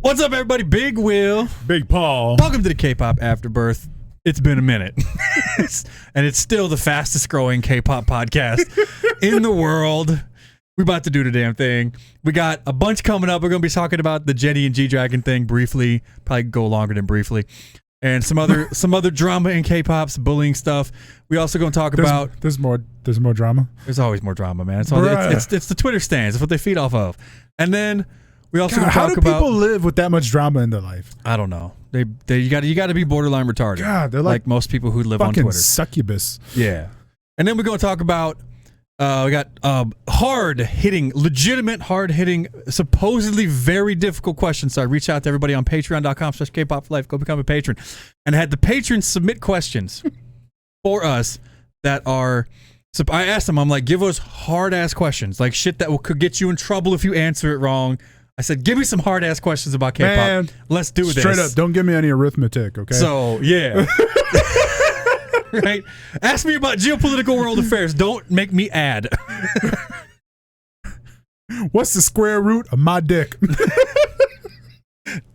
What's up, everybody? Big Will. Big Paul. Welcome to the K-Pop Afterbirth. It's been a minute. And it's still the fastest growing K-pop podcast in the world. We're about to do the damn thing. We got a bunch coming up. We're going to be talking about the Jennie and G-Dragon thing briefly. Probably go longer than briefly. And some other drama in K-pop's bullying stuff. We also going to talk about... There's more drama. There's always more drama, man. It's the Twitter stands. It's what they feed off of. And then we also going to talk about... How do people live with that much drama in their life? I don't know. You got to be borderline retarded. God, they're like most people who live on fucking Twitter. Succubus. Yeah. And then we're going to talk about we got legitimate hard-hitting, supposedly very difficult questions. So I reached out to everybody on patreon.com/kpopflife. Go become a patron. And I had the patrons submit questions for us that are... So I asked them, I'm like, give us hard-ass questions. Like shit that could get you in trouble if you answer it wrong. I said, give me some hard-ass questions about K-pop. Man, let's do this. Straight up, don't give me any arithmetic, okay? So, yeah. Right? Ask me about geopolitical world affairs. Don't make me add. What's the square root of my dick?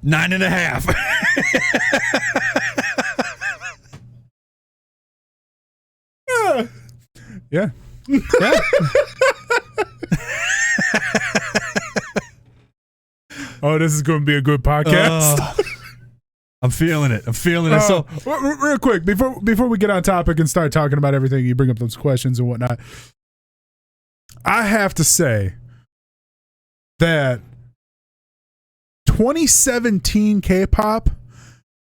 9.5. Yeah. Oh, this is going to be a good podcast. I'm feeling it. So, real quick, before we get on topic and start talking about everything, you bring up those questions and whatnot. I have to say that 2017 K-pop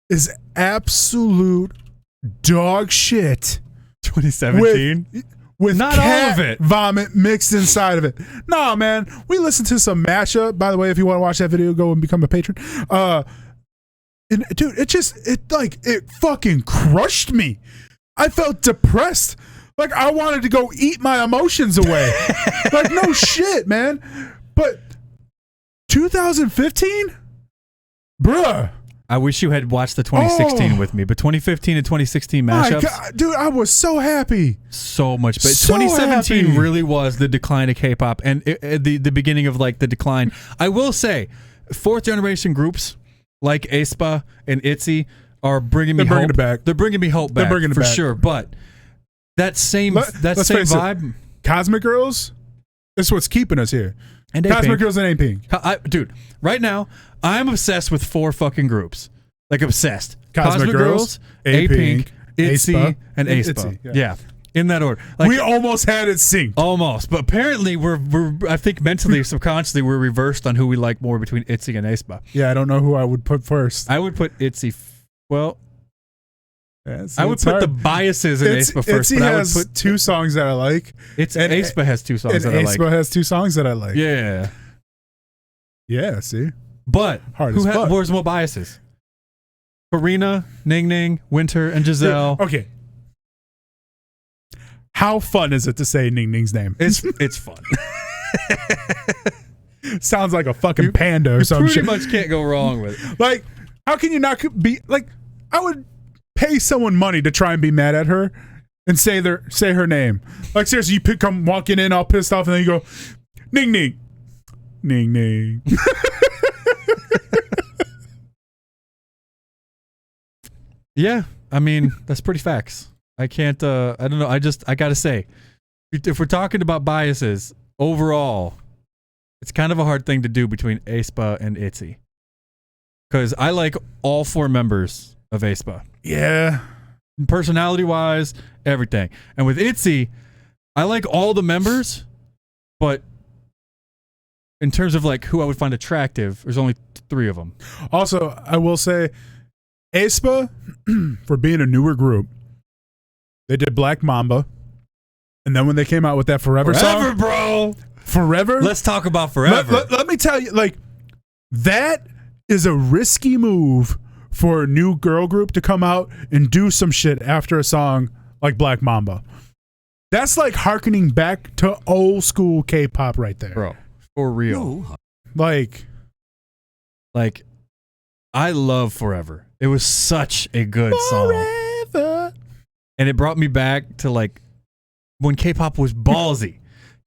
is absolute dog shit. 2017? With not cat all of it. Vomit mixed inside of it. Nah, man. We listened to some mashup. By the way, if you want to watch that video, go and become a patron. And dude, it fucking crushed me. I felt depressed. Like I wanted to go eat my emotions away. Like no shit, man. But 2015? Bruh. I wish you had watched the 2016 with me, but 2015 and 2016 mashups. God, dude, I was so happy. So much. But So 2017 happy. really was the decline of K-pop and the beginning of like the decline. I will say, fourth generation groups like Aespa and Itzy are bringing me hope. It back. They're bringing me hope back. They're bringing it for back. sure. But that same Let's face vibe. It, Cosmic Girls, that's what's keeping us here. And Cosmic Apink. Girls and Apink. Dude, right now, I'm obsessed with 4 fucking groups. Like obsessed. Cosmic Girls, Apink, Itzy, Aespa, and Aespa. Itzy, Yeah. In that order. Like, We almost had it synced. almost. But apparently we're I think mentally, subconsciously, we're reversed on who we like more between Itzy and Aespa. Yeah, I don't know who I would put first. I would put Itzy. Well, Yeah, I would put the biases in Aespa first. Itzy But I would has put 2 songs that I like. Aespa has 2 songs And that I like. Aespa has 2 songs that I like. Yeah. Yeah, see? But Hard as fuck. where's more biases? Karina, Ning Ning, Winter, and Giselle. Okay. How fun is it to say Ning Ning's name? It's fun. Sounds like a fucking panda or You some pretty shit. much can't go wrong with it. Like, how can you not be like? I would pay someone money to try and be mad at her and say her name. Like seriously, you come walking in all pissed off, and then you go, Ning Ning, Ning Ning. Yeah, I mean that's pretty facts. I can't. I don't know. I gotta say, if we're talking about biases overall, it's kind of a hard thing to do between Aespa and Itzy, because I like all 4 members of Aespa. Yeah. Personality wise, everything. And with Itzy, I like all the members, but in terms of like who I would find attractive, there's only 3 of them. Also, I will say, Aespa, for being a newer group, they did Black Mamba, and then when they came out with that Forever song, bro. Forever. Let's talk about Forever. Let me tell you, like, that is a risky move for a new girl group to come out and do some shit after a song like Black Mamba. That's like hearkening back to old school K-pop right there. Bro, for real. Like, I love Forever. It was such a good song. Forever. And it brought me back to like when K-pop was ballsy.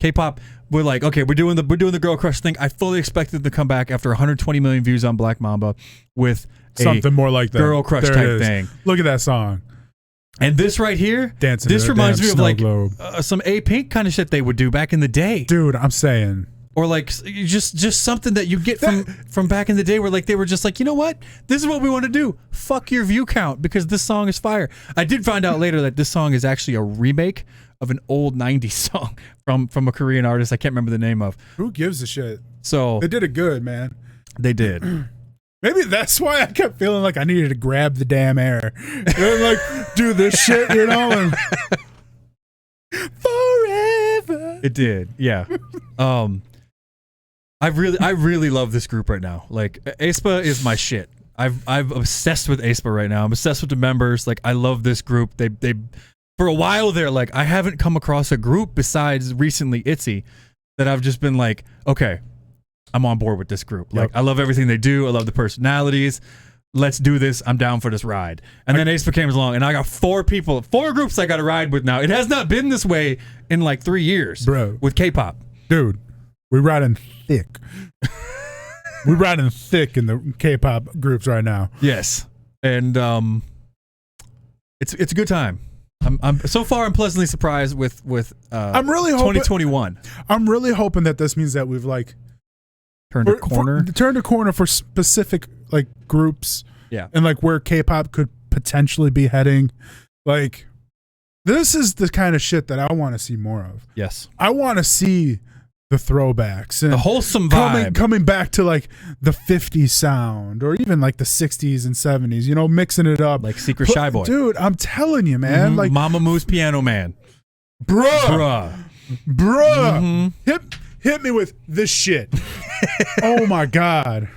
K-pop, we're like, okay, we're doing the girl crush thing. I fully expected them to come back after 120 million views on Black Mamba with something more like that. Girl crush type thing. Look at that song. And this right here, Dancing this reminds me of like some Apink kind of shit they would do back in the day. Dude, I'm saying. Or like just something that you get from back in the day where like they were just like, you know what? This is what we want to do. Fuck your view count because this song is fire. I did find out later that this song is actually a remake of an old 90s song from a Korean artist I can't remember the name of. Who gives a shit? So they did it good, man. They did. Maybe that's why I kept feeling like I needed to grab the damn air. Like, do this shit, you know? And forever. It did, yeah. I really love this group right now. Like, Aespa is my shit. I'm obsessed with Aespa right now. I'm obsessed with the members. Like, I love this group. They for a while there, like, I haven't come across a group besides recently Itzy that I've just been like, okay, I'm on board with this group. Like, I love everything they do. I love the personalities. Let's do this. I'm down for this ride. And then Aespa came along, and I got 4 groups I got to ride with now. It has not been this way in like 3 years, bro. With K-pop, dude, we're riding thick. We're riding thick in the K-pop groups right now. Yes, and it's a good time. I'm so far I'm pleasantly surprised with I'm really hoping 2021. I'm really hoping that this means that we've like turned a corner. Turned a corner for specific like groups. Yeah. And like where K-pop could potentially be heading. Like, this is the kind of shit that I want to see more of. Yes. I want to see the throwbacks and the wholesome vibe coming back to like the 50s sound or even like the 60s and 70s, you know, mixing it up. Like Secret Shy Boy. Dude, I'm telling you, man. Like Mama Moo's Piano Man. Bruh. Hit me with this shit. Oh my God.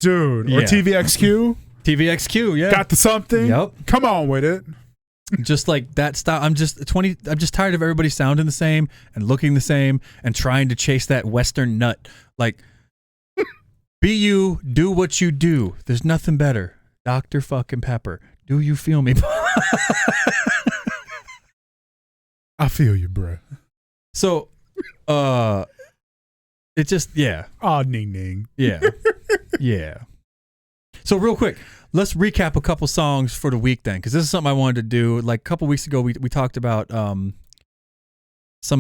Dude. Or TVXQ. TVXQ, yeah. Got the something. Yep. Come on with it. Just like that style. I'm just tired of everybody sounding the same and looking the same and trying to chase that Western nut. Like, be you, do what you do. There's nothing better. Dr. fucking Pepper. Do you feel me? I feel you, bro. So, it just, yeah. Oh, ning ning. Yeah. Yeah. So real quick, let's recap a couple songs for the week then, because this is something I wanted to do. Like a couple weeks ago, we talked about some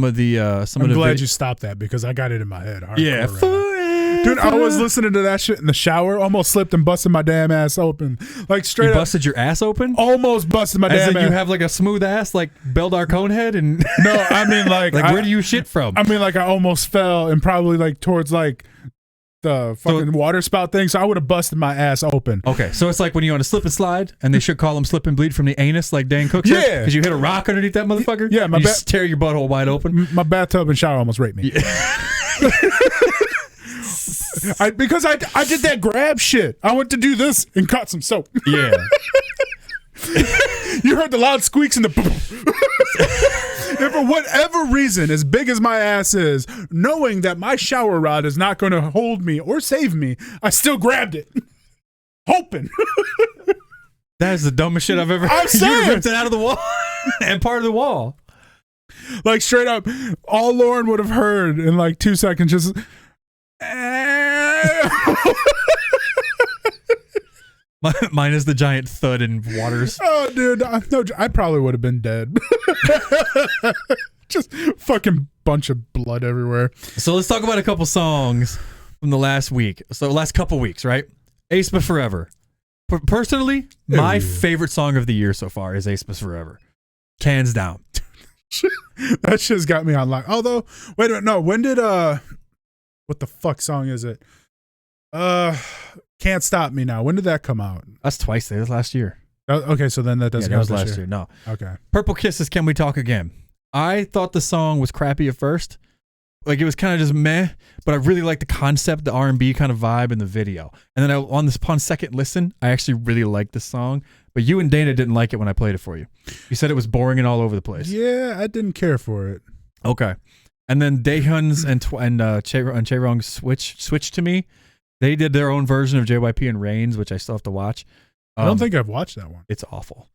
of the I'm glad you stopped that because I got it in my head. Yeah, dude, I was listening to that shit in the shower, almost slipped and busted my damn ass open. Like straight you up. Busted your ass open? Almost busted my damn ass. You have like a smooth ass like Beldar Conehead and no, I mean like where do you shit from? I mean like I almost fell and probably like towards like the fucking water spout thing, so I would have busted my ass open. Okay, so it's like when you're on a slip and slide, and they should call them slip and bleed from the anus, like Dan Cook said? Yeah, because you hit a rock underneath that motherfucker. Yeah, you just tear your butthole wide open. My bathtub and shower almost raped me. Yeah. Because I did that grab shit. I went to do this and caught some soap. Yeah. You heard the loud squeaks and the and for whatever reason, as big as my ass is, knowing that my shower rod is not going to hold me or save me, I still grabbed it. Hoping. That is the dumbest shit I've ever I'm saying. You ripped it out of the wall and part of the wall. Like straight up, all Lauren would have heard in like 2 seconds just Mine is the giant thud in waters. Oh, dude, I probably would have been dead. Just fucking bunch of blood everywhere. So let's talk about a couple songs from the last week. So last couple weeks, right? Aespa Forever. Personally, my favorite song of the year so far is Aespa Forever. Hands down. That shit's got me on lock. Although, wait a minute, no. When did what the fuck song is it? Can't Stop Me Now. When did that come out? That's twice. That was last year. Okay, so then that doesn't count. That was last year. No. Okay. Purple Kisses, Can We Talk Again? I thought the song was crappy at first. Like it was kind of just meh, but I really liked the concept, the R&B kind of vibe in the video. And then upon second listen, I actually really liked this song. But you and Dana didn't like it when I played it for you. You said it was boring and all over the place. Yeah, I didn't care for it. Okay. And then Daehyun's and Chaerong's Switch to Me. They did their own version of JYP and Reigns, which I still have to watch. I don't think I've watched that one. It's awful.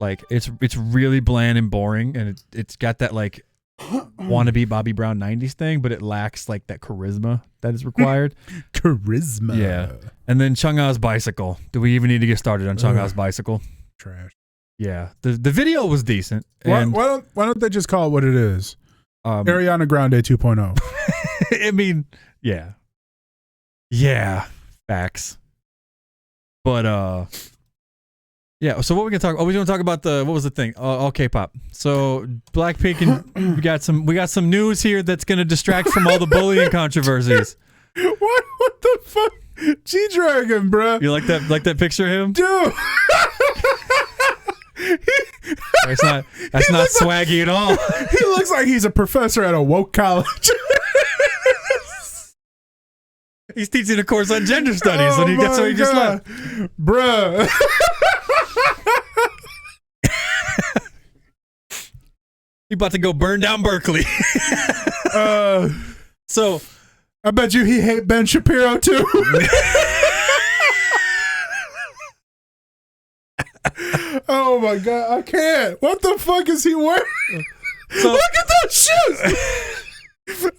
Like it's really bland and boring, and it's got that like wannabe Bobby Brown 90s thing, but it lacks like that charisma that is required. Charisma. Yeah. And then Chang'a's bicycle. Do we even need to get started on Chang'a's bicycle? Trash. Yeah. The video was decent. And why don't they just call it what it is? Ariana Grande 2.0. I mean, yeah. Yeah. Facts. But yeah, so what we gonna talk? Oh, we gonna talk about what was the thing? All K-pop. So Blackpink, and we got some news here that's gonna distract from all the bullying controversies. What the fuck? G-Dragon, bro. You like that picture of him, dude? that's not swaggy at all. He looks like he's a professor at a woke college. He's teaching a course on gender studies, and that's what he just left, bruh. He about to go burn down Berkeley. So I bet you he hate Ben Shapiro too. Oh my god, I can't. What the fuck is he wearing? So, look at those shoes.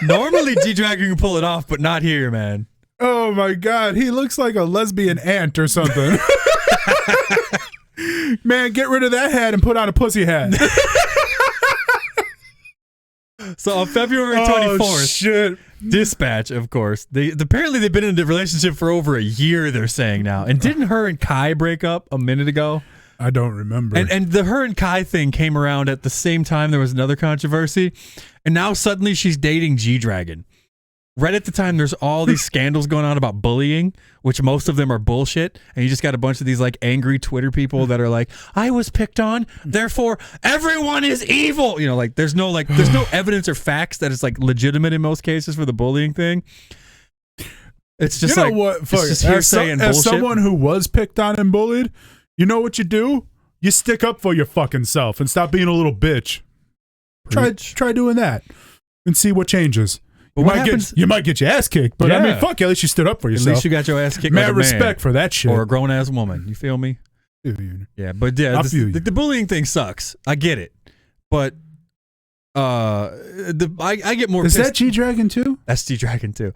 Normally G-Dragon can pull it off, but not here, man. Oh my god, he looks like a lesbian ant or something. Man, get rid of that hat and put on a pussy hat. So on February 24th, shit. Dispatch, of course. Apparently they've been in a relationship for over a year, they're saying now. And didn't her and Kai break up a minute ago? I don't remember. And the her and Kai thing came around at the same time there was another controversy. And now suddenly she's dating G-Dragon. Right at the time, there's all these scandals going on about bullying, which most of them are bullshit. And you just got a bunch of these like angry Twitter people that are like, I was picked on, therefore everyone is evil. You know, like there's no evidence or facts that it's like legitimate in most cases for the bullying thing. It's just you know what? Fuck, it's just hearsay and bullshit. As someone who was picked on and bullied, you know what you do? You stick up for your fucking self and stop being a little bitch. Try doing that and see what changes. But you might get your ass kicked, but I mean, fuck, at least you stood up for yourself. At least you got your ass kicked. Mad respect for that shit. Or a grown ass woman. You feel me? Yeah, but yeah, the bullying thing sucks. I get it, but I get more. Is pissed. that G-Dragon too? That's G-Dragon too.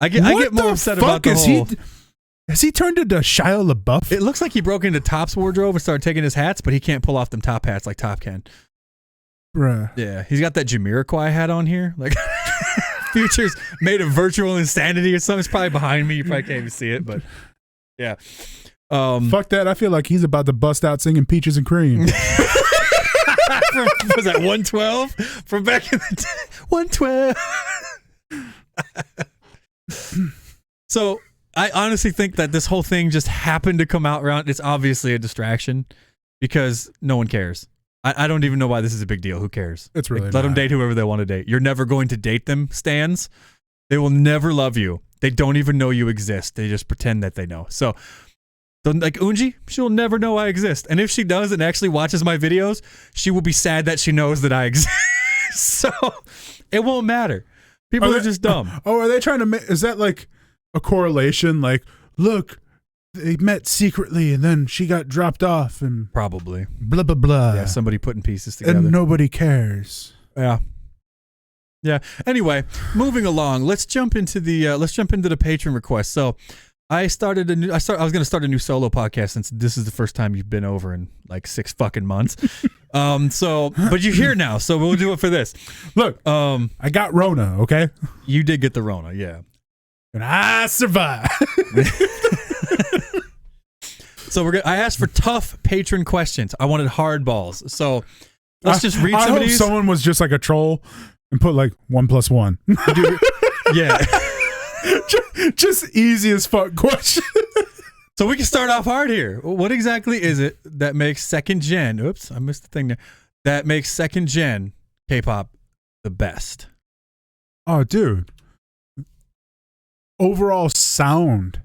I get more upset about the whole. Has he turned into Shia LaBeouf? It looks like he broke into Top's wardrobe and started taking his hats, but he can't pull off them top hats like Top can. Bruh. Yeah, he's got that Jamiroquai hat on here, like. Future's made of virtual insanity or something. It's probably behind me. You probably can't even see it, but yeah. Fuck that. I feel like he's about to bust out singing Peaches and Cream. Was that 112? From back in the day? 112. So I honestly think that this whole thing just happened to come out around. It's obviously a distraction because no one cares. I don't even know why this is a big deal. Who cares? It's really let them date whoever they want to date. You're never going to date them, stans. They will never love you. They don't even know you exist. They just pretend that they know. So like Unji, she'll never know I exist. And if she does and actually watches my videos, she will be sad that she knows that I exist. So it won't matter. People are just dumb. Oh, are they trying to make, is that like a correlation? Like, look, they met secretly and then she got dropped off and probably blah blah blah. Yeah, somebody putting pieces together and nobody cares. Yeah. Anyway, moving along, let's jump into the patron request. So I was going to start a new solo podcast since this is the first time you've been over in like 6 fucking months. But you're here now, so we'll do it for this. Look, I got Rona, okay? You did get the Rona, yeah. And I survived. So I asked for tough patron questions. I wanted hard balls. So let's just read some of these. Someone was just like a troll and put like 1 + 1. Yeah. just easy as fuck question. So we can start off hard here. What exactly is it that makes second gen? Oops, I missed the thing there. That makes second gen K-pop the best. Oh, dude. Overall sound.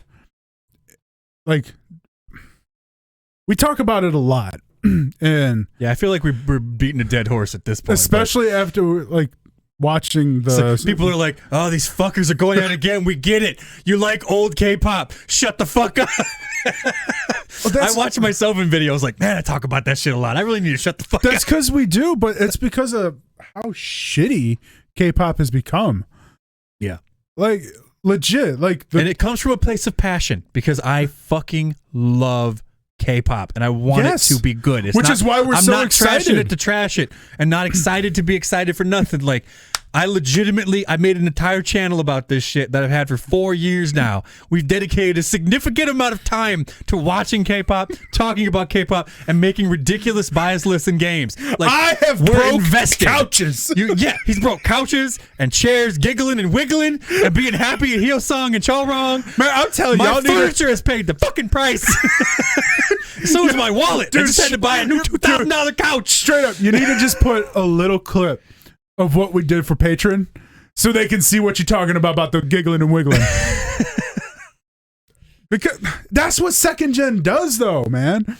Like, we talk about it a lot. And yeah, I feel like we're beating a dead horse at this point. Especially after like watching the people are like, oh, these fuckers are going out again. We get it. You like old K-pop. Shut the fuck up. I watch myself in videos like, man, I talk about that shit a lot. I really need to shut the fuck up. That's because we do, but it's because of how shitty K-pop has become. Yeah. Like legit. Like and it comes from a place of passion because I fucking love K-pop and I want it to be good. Which is why we're so excited. I'm not trashing it to trash it and not excited to be excited for nothing. Like I made an entire channel about this shit that I've had for 4 years now. We've dedicated a significant amount of time to watching K-pop, talking about K-pop, and making ridiculous bias lists in games. Like I have broke couches. He's broke couches and chairs, giggling and wiggling and being happy at Hillsong and Chorong. Man, I'm telling you, my furniture has paid the fucking price. So is my wallet. Dude, I just had to buy a new $2,000 couch. Straight up, you need to just put a little clip of what we did for Patreon so they can see what you're talking about the giggling and wiggling. Because that's what second gen does though, man.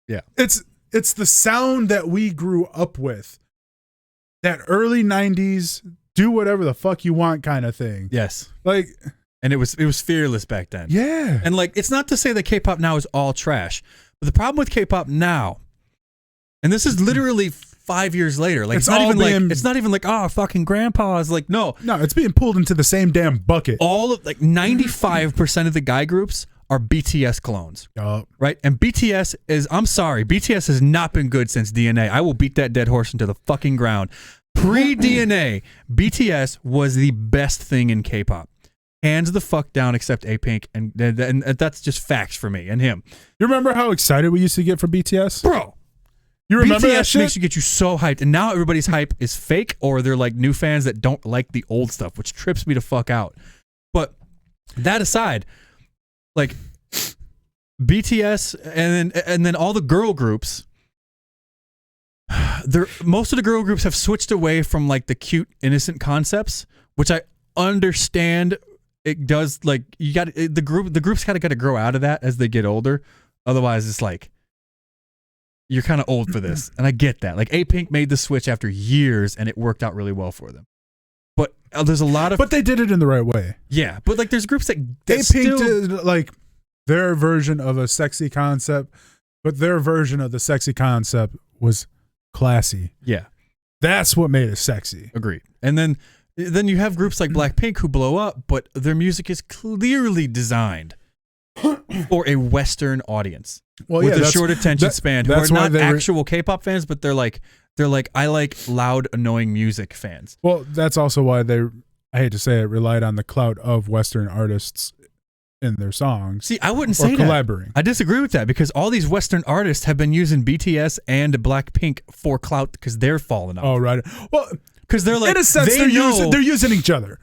Yeah. It's the sound that we grew up with. That early 90s do whatever the fuck you want kind of thing. Yes. Like, and it was fearless back then. Yeah. And like it's not to say that K-pop now is all trash, but the problem with K-pop now, and this is literally 5 years later. Like it's not even like oh fucking grandpa's like no, it's being pulled into the same damn bucket. All of like 95% of the guy groups are BTS clones, right? And BTS is BTS has not been good since DNA. I will beat that dead horse into the fucking ground. Pre-DNA, BTS was the best thing in K-pop. Hands the fuck down, except Apink, and that's just facts for me and him. You remember how excited we used to get for BTS, bro? You remember BTS that shit? Makes you get you so hyped, and now everybody's hype is fake, or they're like new fans that don't like the old stuff, which trips me to fuck out. But that aside, like BTS and then all the girl groups, most of the girl groups have switched away from like the cute, innocent concepts, which I understand. It does like you got the groups kind of got to grow out of that as they get older. Otherwise, it's like. You're kind of old for this, and I get that. Like Apink made the switch after years, and it worked out really well for them. But there's a lot of, but they did it in the right way. Yeah, but like there's groups that Apink did like their version of a sexy concept, but their version of the sexy concept was classy. Yeah, that's what made it sexy. Agreed. And then you have groups like Blackpink who blow up, but their music is clearly designed for a Western audience. Well, with a short attention span, who are not actual K-pop fans, but they're like I like loud, annoying music fans. Well, that's also why I hate to say it, relied on the clout of Western artists in their songs. See, I wouldn't say collaborating. I disagree with that because all these Western artists have been using BTS and Blackpink for clout because they're falling off. Oh, right. Well, because they're like in a sense they're using each other.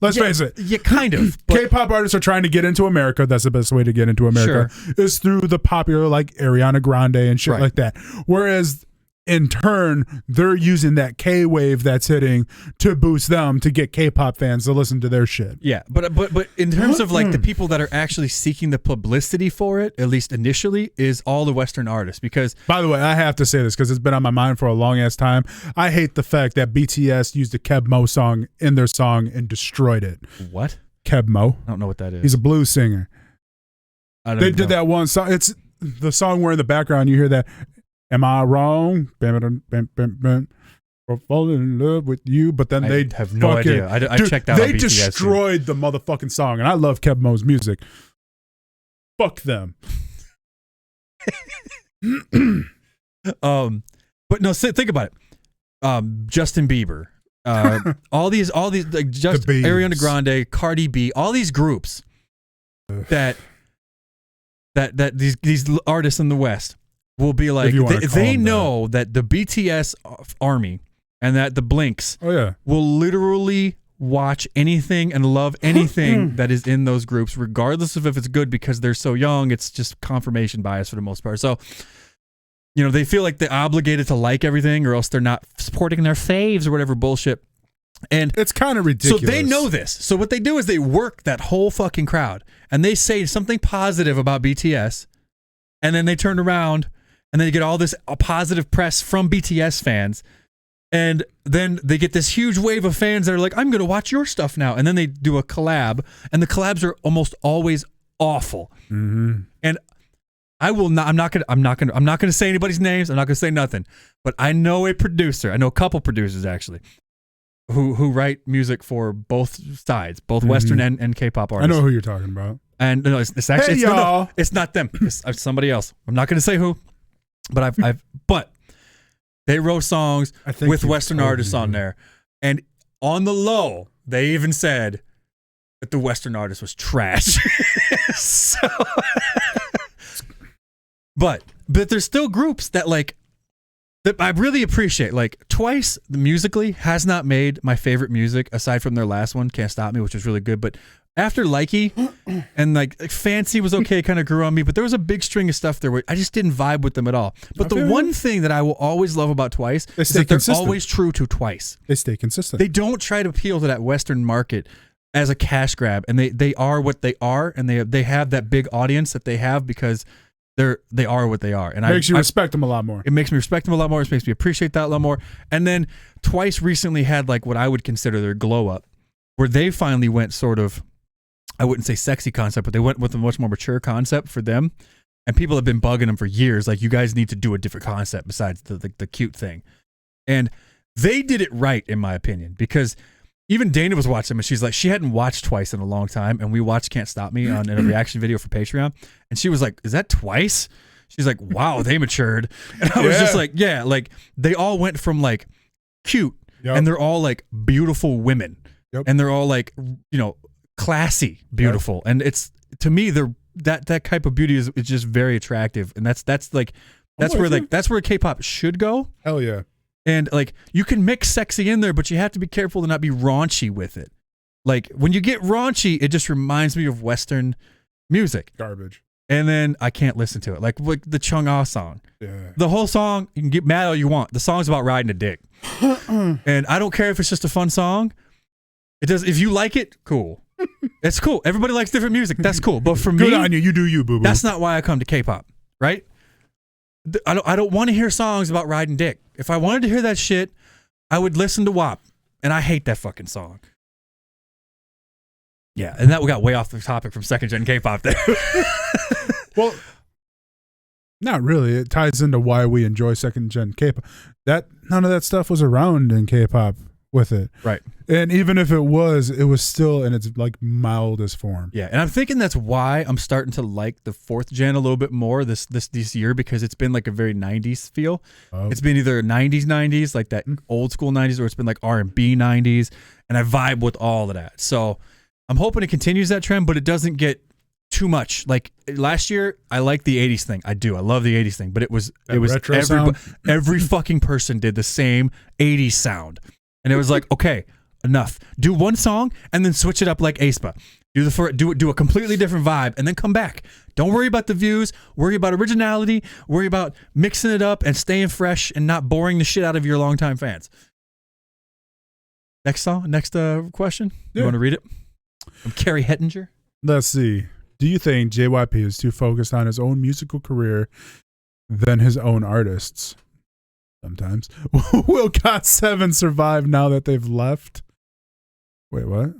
Let's face it. Yeah, kind of. K-pop artists are trying to get into America. That's the best way to get into America. Sure. Is through the popular like Ariana Grande and shit like that. Whereas in turn, they're using that K-wave that's hitting to boost them to get K-pop fans to listen to their shit. Yeah, but in terms of like the people that are actually seeking the publicity for it, at least initially, is all the Western artists. Because by the way, I have to say this because it's been on my mind for a long ass time. I hate the fact that BTS used a Kpop song in their song and destroyed it. What? Kpop. I don't know what that is. He's a blues singer. They did that one song. It's the song where in the background you hear that. Am I wrong? Or falling in love with you, but then they have no idea. I checked out. They destroyed the motherfucking song, and I love Kpop's music. Fuck them. But no, think about it. Justin Bieber, all these like just Ariana Grande, Cardi B, all these groups that these artists in the West. Will be like they know that the BTS army and that the Blinks will literally watch anything and love anything that is in those groups, regardless of if it's good because they're so young. It's just confirmation bias for the most part. So, they feel like they're obligated to like everything or else they're not supporting their faves or whatever bullshit. And it's kind of ridiculous. So they know this. So what they do is they work that whole fucking crowd and they say something positive about BTS and then they turn around and then you get all this positive press from BTS fans. And then they get this huge wave of fans that are like, I'm going to watch your stuff now. And then they do a collab. And the collabs are almost always awful. Mm-hmm. And I will not. I'm not gonna say anybody's names. I'm not gonna say nothing. But I know a producer. I know a couple producers actually, who write music for both sides, both Western and K-pop artists. I know who you're talking about. And no, it's actually Hey, y'all. it's not them. It's somebody else. I'm not gonna say who, but but they wrote songs with Western artists on there, and on the low, they even said that the Western artist was trash. So. But there's still groups that like that I really appreciate. Like Twice, musically, has not made my favorite music aside from their last one, Can't Stop Me, which was really good. But after Likey and like Fancy was okay, kind of grew on me. But there was a big string of stuff there where I just didn't vibe with them at all. But the one thing that I will always love about Twice is that they're always true to Twice. They stay consistent. They don't try to appeal to that Western market as a cash grab, and they are what they are, and they have that big audience that they have because they are what they are, and it makes you respect them a lot more. It makes me respect them a lot more. It makes me appreciate that a lot more. And then Twice recently had like what I would consider their glow up, where they finally went sort of, I wouldn't say sexy concept, but they went with a much more mature concept for them. And people have been bugging them for years, like you guys need to do a different concept besides the cute thing. And they did it right, in my opinion, because even Dana was watching them, and she's like, she hadn't watched Twice in a long time, and we watched Can't Stop Me in a reaction video for Patreon, and she was like, is that Twice? She's like, wow, they matured. And I was just like, yeah, like they all went from like cute, and they're all like beautiful women, and they're all like, you know, classy, beautiful, and it's, to me, they're that type of beauty is just very attractive, and that's where K-pop should go. Hell yeah. And like you can mix sexy in there, but you have to be careful to not be raunchy with it. Like when you get raunchy, it just reminds me of Western music. Garbage. And then I can't listen to it. Like the Chung-Ah song. Yeah. The whole song, you can get mad all you want. The song's about riding a dick. And I don't care if it's just a fun song. It does. If you like it, cool. It's cool. Everybody likes different music. That's cool. But for me, good on you. You do you, boo boo. That's not why I come to K-pop, right? I don't want to hear songs about riding dick. If I wanted to hear that shit, I would listen to WAP, and I hate that fucking song. Yeah, and that we got way off the topic from second gen K-pop there. Well, not really. It ties into why we enjoy second gen K-pop. None of that stuff was around in K-pop with it, right? And even if it was still in its like mildest form. Yeah, and I'm thinking that's why I'm starting to like the fourth gen a little bit more this year, because it's been like a very 90s feel. Oh. It's been either 90s like that old school 90s, or it's been like R&B 90s, and I vibe with all of that. So I'm hoping it continues that trend, but it doesn't get too much. Like last year, I liked the 80s thing. I do. I love the 80s thing, but it was every fucking person did the same 80s sound. And it was like, okay, enough. Do one song and then switch it up like Aespa. Do a completely different vibe and then come back. Don't worry about the views. Worry about originality. Worry about mixing it up and staying fresh and not boring the shit out of your longtime fans. Next question. You want to read it? From Carrie Hettinger. Let's see. Do you think JYP is too focused on his own musical career than his own artists? Sometimes. Will GOT7 survive now that they've left? Wait, what?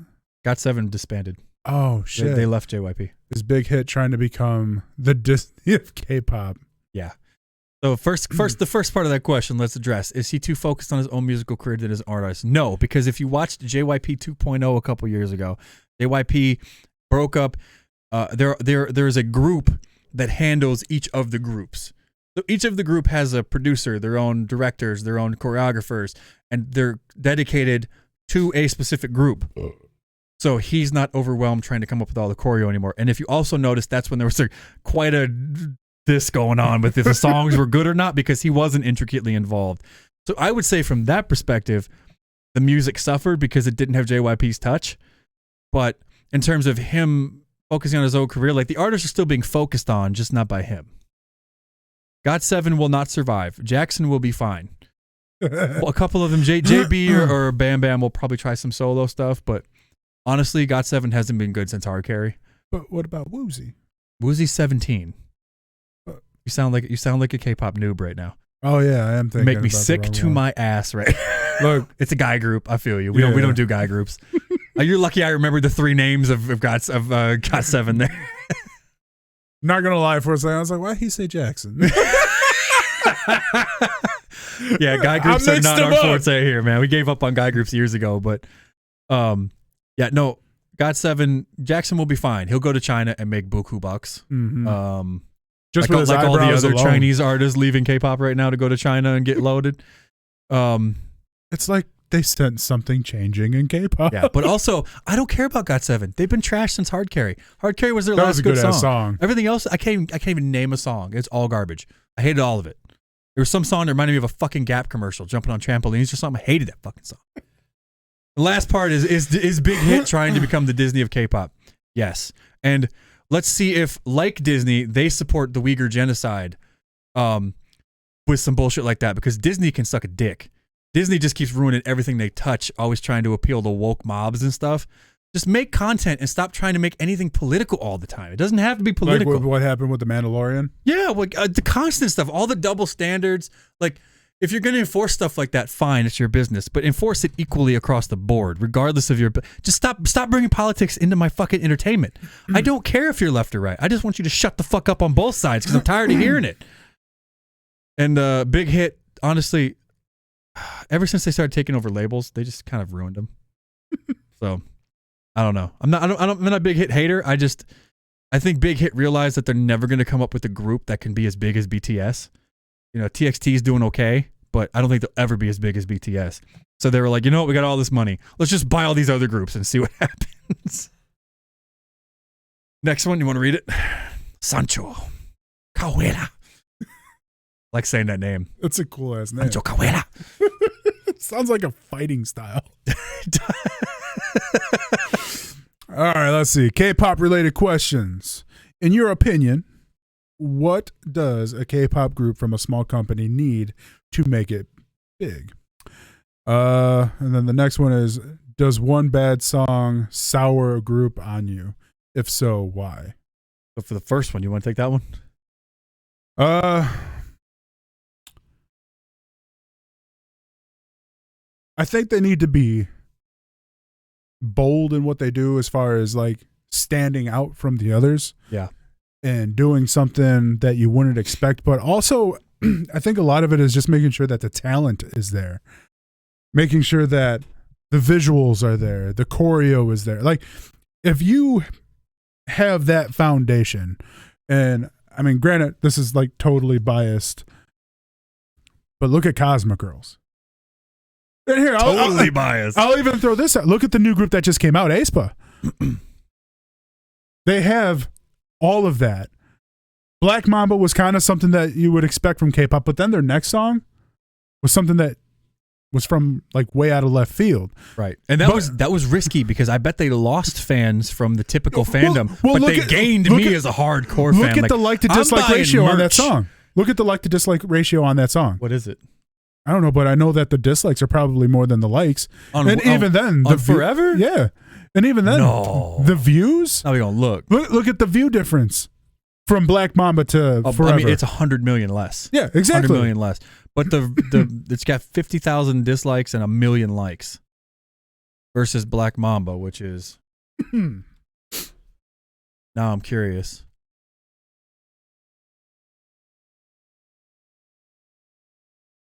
GOT7 disbanded. Oh, shit. They left JYP. His big hit trying to become the Disney of K-pop. Yeah. So the first part of that question, let's address. Is he too focused on his own musical career than his artist? No, because if you watched JYP 2.0 a couple years ago, JYP broke up. There's a group that handles each of the groups. So each of the group has a producer, their own directors, their own choreographers, and they're dedicated to a specific group. So he's not overwhelmed trying to come up with all the choreo anymore. And if you also notice, that's when there was quite a this going on with if the songs were good or not, because he wasn't intricately involved. So I would say from that perspective, the music suffered because it didn't have JYP's touch. But in terms of him focusing on his own career, like the artists are still being focused on, just not by him. GOT7 will not survive. Jackson will be fine. Well, a couple of them, JB or Bam Bam, will probably try some solo stuff, but honestly, GOT7 hasn't been good since Hard Carry. But what about Woozy? Woozy's 17. You sound like a K-pop noob right now. Oh yeah, I am thinking. Make me sick to my ass, right? Look, it's a guy group. I feel you. We don't do guy groups. You're lucky I remember the three names of GOT7 there. Not gonna lie, for a second, I was like, why he say Jackson? Yeah, guy groups are not our forte here, man. We gave up on guy groups years ago, but yeah, no, GOT7, Jackson will be fine. He'll go to China and make buku bucks. Mm-hmm. Just like, with like all the other alone. Chinese artists leaving K-pop right now to go to China and get loaded. It's like they sent something changing in K-pop. Yeah, but also I don't care about GOT7. They've been trashed since Hard Carry. Hard Carry was their last good song. Everything else, I can't even name a song. It's all garbage. I hated all of it. There was some song that reminded me of a fucking Gap commercial, jumping on trampolines or something. I hated that fucking song. The last part is Big Hit trying to become the Disney of K-pop. Yes. And let's see if, like Disney, they support the Uyghur genocide with some bullshit like that, because Disney can suck a dick. Disney just keeps ruining everything they touch, always trying to appeal to woke mobs and stuff. Just make content and stop trying to make anything political all the time. It doesn't have to be political. Like what happened with The Mandalorian? Yeah, like the constant stuff, all the double standards. Like, if you're going to enforce stuff like that, fine, it's your business. But enforce it equally across the board, regardless of your... Just stop bringing politics into my fucking entertainment. I don't care if you're left or right. I just want you to shut the fuck up on both sides, because I'm tired of hearing it. And Big Hit, honestly, ever since they started taking over labels, they just kind of ruined them. So... I don't know. I'm not a Big Hit hater. I think Big Hit realized that they're never going to come up with a group that can be as big as BTS. You know, TXT is doing okay, but I don't think they'll ever be as big as BTS. So they were like, you know what? We got all this money. Let's just buy all these other groups and see what happens. Next one, you want to read it? Sancho Cahuela. Like saying that name. That's a cool ass name. Sancho Cahuela. Sounds like a fighting style. All right, let's see. K-pop related questions. In your opinion, what does a K-pop group from a small company need to make it big? And then the next one is, does one bad song sour a group on you? If so, why? But for the first one, you want to take that one? I think they need to be bold in what they do as far as like standing out from the others. Yeah. And doing something that you wouldn't expect. But also, I think a lot of it is just making sure that the talent is there. Making sure that the visuals are there. The choreo is there. Like, if you have that foundation, and I mean, granted, this is like totally biased, but look at Cosmic Girls. And here, totally biased. I'll even throw this out. Look at the new group that just came out, Aespa. They have all of that. Black Mamba was kind of something that you would expect from K-pop, but then their next song was something that was from like way out of left field. Right. And that was risky, because I bet they lost fans from the typical fandom, but they gained me as a hardcore fan. Look at the like to dislike ratio on that song. Look at the like to dislike ratio on that song. What is it? I don't know, but I know that the dislikes are probably more than the likes. Even then, the Forever? Yeah. And even then, the views. Now we gonna look. Look at the view difference from Black Mamba to Forever. I mean, it's 100 million less. Yeah, exactly. 100 million less. But it's got 50,000 dislikes and 1 million likes. Versus Black Mamba, which is. Now I'm curious.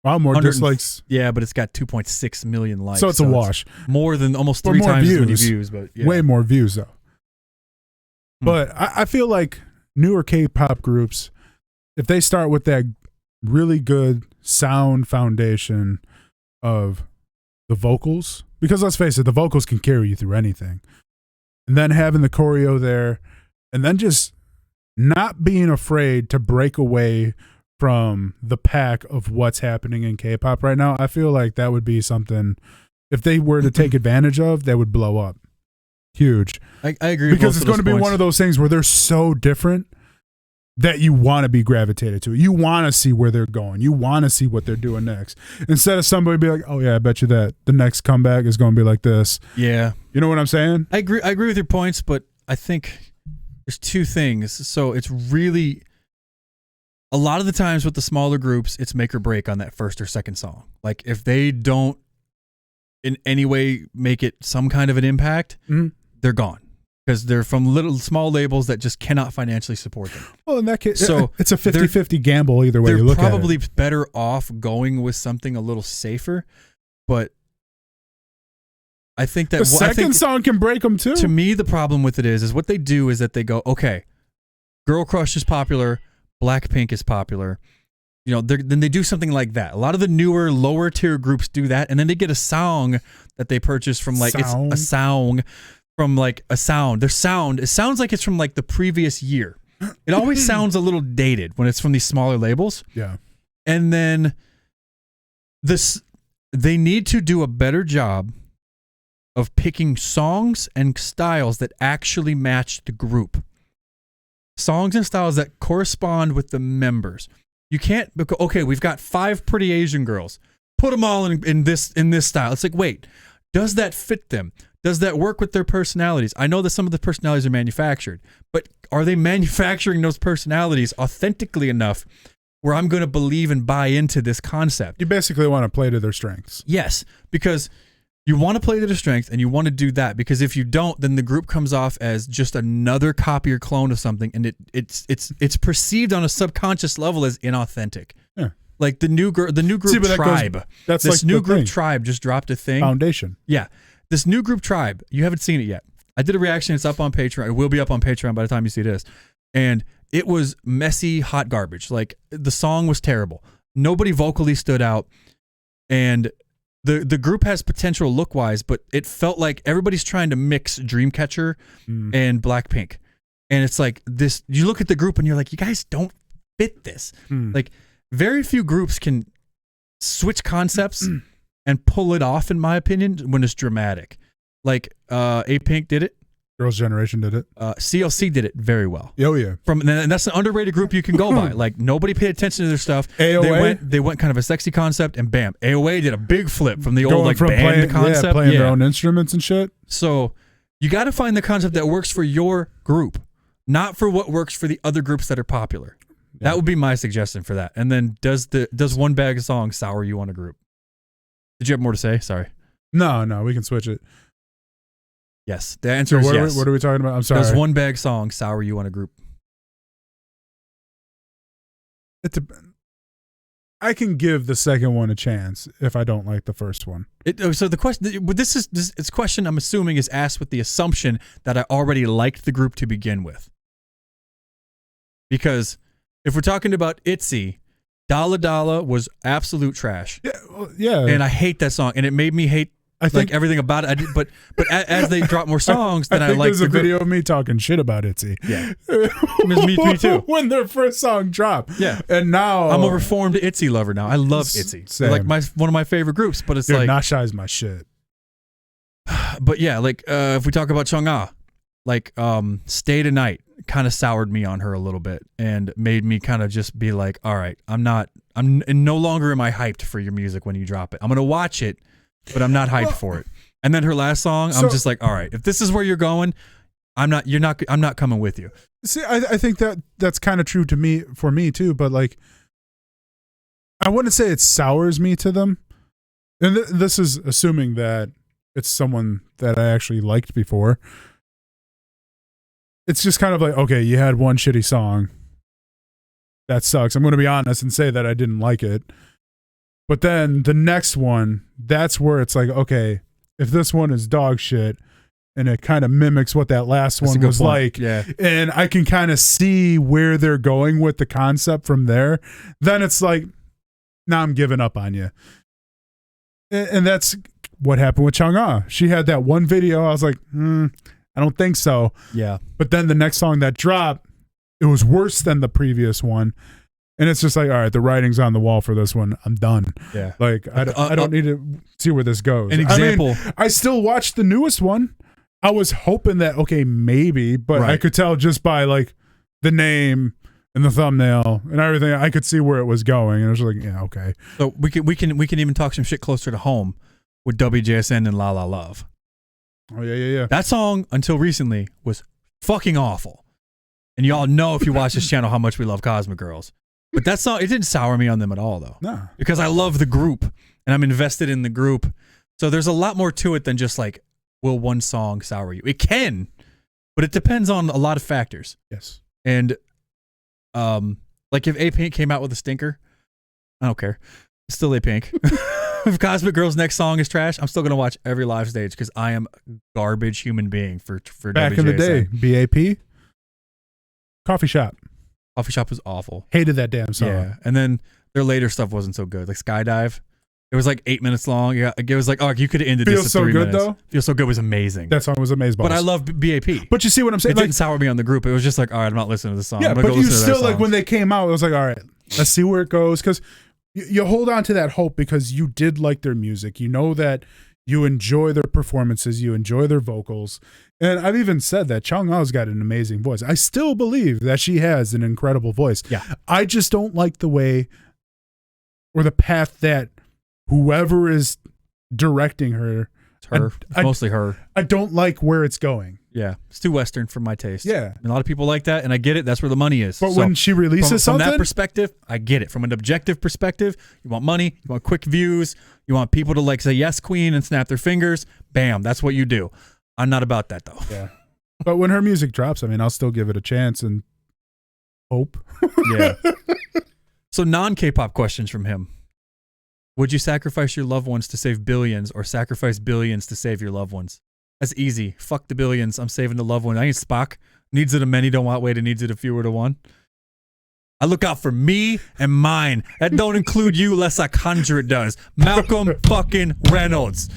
Wow, more dislikes. Yeah, but it's got 2.6 million likes. So it's a wash. More than almost 3 times as many views. But yeah. Way more views, though. But I feel like newer K-pop groups, if they start with that really good sound foundation of the vocals, because let's face it, the vocals can carry you through anything. And then having the choreo there, and then just not being afraid to break away from the pack of what's happening in K-pop right now, I feel like that would be something, if they were to take advantage of, that would blow up. Huge. I agree. Because it's going to be one of those things where they're so different that you want to be gravitated to. You want to see where they're going. You want to see what they're doing next. Instead of somebody be like, oh yeah, I bet you that the next comeback is going to be like this. Yeah. You know what I'm saying? I agree with your points, but I think there's two things. So it's really... A lot of the times with the smaller groups, it's make or break on that first or second song. Like, if they don't in any way make it some kind of an impact, they're gone. because they're from little small labels that just cannot financially support them. Well, in that case, so it's a 50-50 gamble either way you look at it. They're probably better off going with something a little safer, but I think that the second song can break them too. To me, the problem with it is what they do is that they go, okay, Girl Crush is popular, Blackpink is popular. You know, then they do something like that. A lot of the newer, lower tier groups do that, and then they get a song that they purchase from like it's a song from like a sound. Their sound, it sounds like it's from like the previous year. It always sounds a little dated when it's from these smaller labels. Yeah. And then they need to do a better job of picking songs and styles that actually match the group. Songs and styles that correspond with the members. You can't, okay, we've got 5 pretty Asian girls. Put them all in this style. It's like, wait, does that fit them? Does that work with their personalities? I know that some of the personalities are manufactured, but are they manufacturing those personalities authentically enough where I'm going to believe and buy into this concept? You basically want to play to their strengths. Yes, because you want to play to their strengths and you want to do that, because if you don't, then the group comes off as just another copy or clone of something, and it's perceived on a subconscious level as inauthentic. Yeah. Like the new group Tribe. That's this like new the group thing. Tribe just dropped a thing. Foundation. Yeah. This new group Tribe, you haven't seen it yet. I did a reaction. It's up on Patreon. It will be up on Patreon by the time you see this. And it was messy, hot garbage. Like the song was terrible. Nobody vocally stood out. And the group has potential look-wise, but it felt like everybody's trying to mix Dreamcatcher and Blackpink. And it's like this, you look at the group and you're like, you guys don't fit this. Like very few groups can switch concepts and pull it off, in my opinion, when it's dramatic. Like Apink did it. Girls' Generation did it. CLC did it very well. Oh yeah. And that's an underrated group you can go by. Like nobody paid attention to their stuff. I.O.I. They went kind of a sexy concept, and bam, I.O.I. did a big flip from the old like band playing, concept, playing their own instruments and shit. So you got to find the concept that works for your group, not for what works for the other groups that are popular. Yeah. That would be my suggestion for that. And then does one bag of songs sour you on a group? Did you have more to say? Sorry. No, we can switch it. Yes, the answer is yes. What are we talking about? I'm sorry. Does one bag song sour you on a group? I can give the second one a chance if I don't like the first one. So the question, this question I'm assuming is asked with the assumption that I already liked the group to begin with. Because if we're talking about Itzy, Dala Dala was absolute trash. Yeah. And I hate that song, and it made me hate everything about it. But as they drop more songs, then I like there's a video of me talking shit about Itzy. Yeah, me too. When their first song dropped. Yeah, and now I'm a reformed Itzy lover. Now I love Itzy. They're like one of my favorite groups. But it's Dude, like Nasha is my shit. But yeah, like if we talk about Chang'e, like Stay Tonight kind of soured me on her a little bit and made me kind of just be like, all right, I'm no longer am I hyped for your music when you drop it. I'm gonna watch it, but I'm not hyped for it. And then her last song, I'm just like, all right, if this is where you're going, I'm not coming with you. See, I think that's kind of true for me too, but like, I wouldn't say it sours me to them. And this is assuming that it's someone that I actually liked before. It's just kind of like, okay, you had one shitty song. That sucks. I'm going to be honest and say that I didn't like it. But then the next one, that's where it's like, okay, if this one is dog shit and it kind of mimics what that last one was like, yeah, and I can kind of see where they're going with the concept from there, then it's like, now I'm giving up on you. And that's what happened with Chang'e. She had that one video. I was like, I don't think so. Yeah. But then the next song that dropped, it was worse than the previous one. And it's just like, all right, the writing's on the wall for this one. I'm done. Yeah. Like, I don't need to see where this goes. An example. I mean, I still watched the newest one. I was hoping that, okay, maybe, but I could tell just by like the name and the thumbnail and everything, I could see where it was going. And I was like, yeah, okay. So we can even talk some shit closer to home with WJSN and La La Love. Oh, yeah. That song, until recently, was fucking awful. And y'all know, if you watch this channel, how much we love Cosmic Girls. But that song, it didn't sour me on them at all, though. No. Because I love the group, and I'm invested in the group. So there's a lot more to it than just like, will one song sour you? It can, but it depends on a lot of factors. Yes. And like if Apink came out with a stinker, I don't care. It's still Apink. If Cosmic Girl's next song is trash, I'm still gonna watch every live stage because I am a garbage human being for back WJSN. in the day. BAP. Coffee Shop. Coffee Shop was awful. Hated that damn song. Yeah, and then their later stuff wasn't so good. Like Skydive, it was like 8 minutes long. Yeah, it was like, oh, you could have ended Feels this. so 3 good minutes. though. Feels so good was amazing. That song was amazing. But I love BAP. But you see what I'm saying? It didn't sour me on the group. It was just like, all right, I'm not listening to this song. Yeah, I'm gonna but go you listen to their still like songs. when they came out, it was like, all right, let's see where it goes, because you hold on to that hope because you did like their music. You know that you enjoy their performances, you enjoy their vocals. And I've even said that Chang'e's got an amazing voice. I still believe that she has an incredible voice. Yeah. I just don't like the way or the path that whoever is directing her. It's her. It's mostly her. I don't like where it's going. Yeah. It's too Western for my taste. Yeah. And a lot of people like that, and I get it. That's where the money is. But So when she releases from something, that perspective, I get it. From an objective perspective, you want money, you want quick views, you want people to like say yes, queen, and snap their fingers. Bam, that's what you do. I'm not about that though. yeah. But when her music drops, I mean, I'll still give it a chance and hope. Yeah. So non-K-pop questions from him. Would you sacrifice your loved ones to save billions, or sacrifice billions to save your loved ones? That's easy. Fuck the billions. I'm saving the loved one. I ain't Spock. Needs it a many don't want way to needs it a fewer to one. I look out for me and mine. That don't include you unless I conjure it does. Malcolm fucking Reynolds.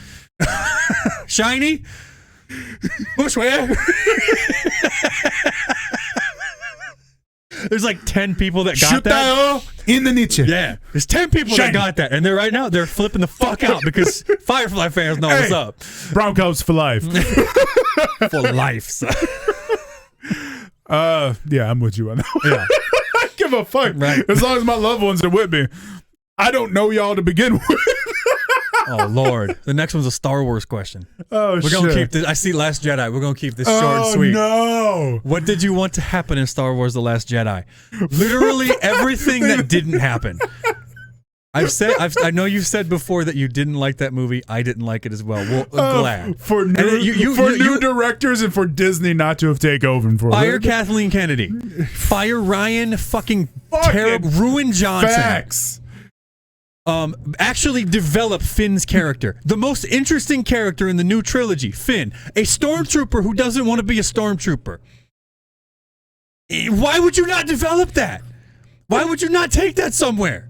Shiny? Which way? There's like 10 people that got that. In the niche. Yeah, there's 10 people Shiny. that got that, and right now they're flipping the fuck out because Firefly fans know what's up. Broncos for life. For life, son. Yeah, I'm with you on that. Yeah. I don't give a fuck. Right. As long as my loved ones are with me. I don't know y'all to begin with. Oh Lord, the next one's a Star Wars question. Oh We're shit. gonna keep this. I see Last Jedi. We're gonna keep this short and Oh sweet. no. What did you want to happen in Star Wars: The Last Jedi? Literally everything that didn't happen. I know you've said before that you didn't like that movie. I didn't like it as well. Well, I'm glad. For new directors and for Disney not to have taken over for Fire Kathleen Kennedy. Fire Ryan fucking terrible. Ruin Johnson. Facts. Actually develop Finn's character. The most interesting character in the new trilogy, Finn. A stormtrooper who doesn't want to be a stormtrooper. Why would you not develop that? Why would you not take that somewhere?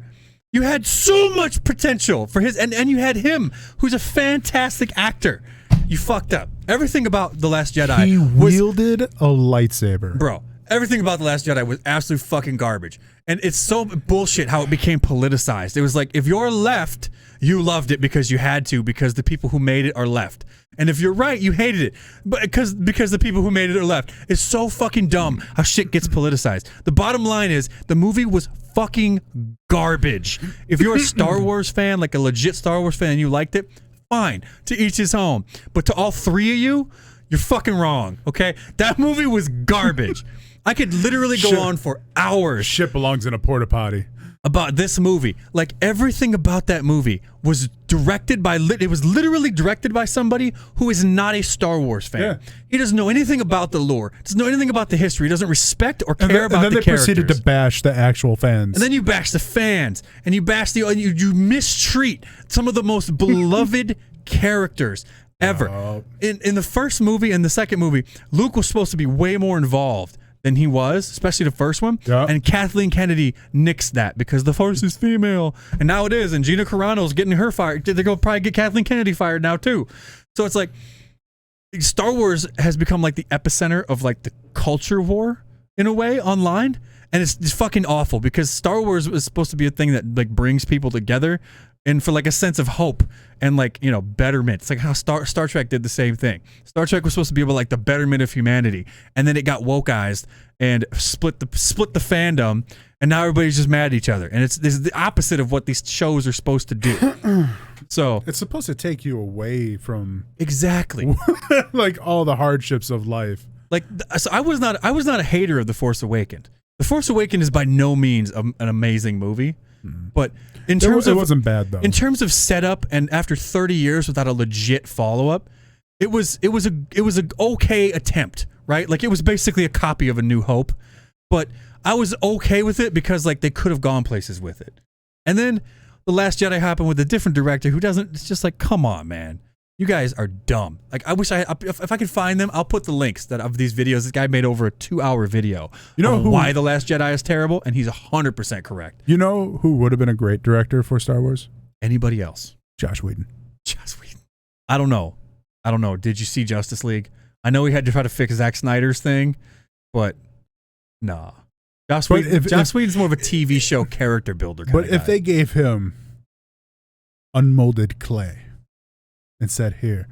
You had so much potential for his, and you had him, who's a fantastic actor. You fucked up. Everything about The Last Jedi He was, wielded a lightsaber. bro, everything about The Last Jedi was absolute fucking garbage. And it's so bullshit how it became politicized. It was like, if you're left, you loved it because you had to, because the people who made it are left. And if you're right, you hated it. But because the people who made it are left. It's so fucking dumb how shit gets politicized. The bottom line is, the movie was fucking garbage. If you're a Star Wars fan, like a legit Star Wars fan, and you liked it, fine. To each his home. But to all three of you, you're fucking wrong, okay? That movie was garbage. I could literally go on for hours. Shit belongs in a porta potty. About this movie. Like, everything about that movie was directed by, it was literally directed by somebody who is not a Star Wars fan. Yeah. He doesn't know anything about the lore, doesn't know anything about the history, doesn't respect or care about the characters. And then they proceeded to bash the actual fans. And then you bash the fans, and you bash you mistreat some of the most beloved characters ever. In the first movie and the second movie, Luke was supposed to be way more involved than he was, especially the first one. Yeah. And Kathleen Kennedy nixed that because the Force is female, and now it is. And Gina Carano's getting her fired. They're going to probably get Kathleen Kennedy fired now too. So it's like, Star Wars has become like the epicenter of like the culture war in a way online, and it's fucking awful because Star Wars was supposed to be a thing that like brings people together and for like a sense of hope and like, you know, betterment. It's like how Star Trek did the same thing. Star Trek was supposed to be about like the betterment of humanity, and then it got wokeized and split the fandom, and now everybody's just mad at each other. And it's the opposite of what these shows are supposed to do. So it's supposed to take you away from exactly like all the hardships of life. Like, so I was not a hater of The Force Awakens. The Force Awakens is by no means an amazing movie, but in terms it wasn't bad though. In terms of setup, and after 30 years without a legit follow up, it was a okay attempt, right? Like, it was basically a copy of A New Hope, but I was okay with it because, like, they could have gone places with it. And then The Last Jedi happened with a different director who doesn't, it's just like, come on, man. You guys are dumb. Like, I wish if I could find them, I'll put the links of these videos. This guy made over a 2-hour video on why The Last Jedi is terrible, and he's 100% correct. You know who would have been a great director for Star Wars? Anybody else? Josh Whedon. Joss Whedon. I don't know. Did you see Justice League? I know he had to try to fix Zack Snyder's thing, but nah. Joss Whedon's more of a TV show character builder kind of guy. But if they gave him unmolded clay and said, here,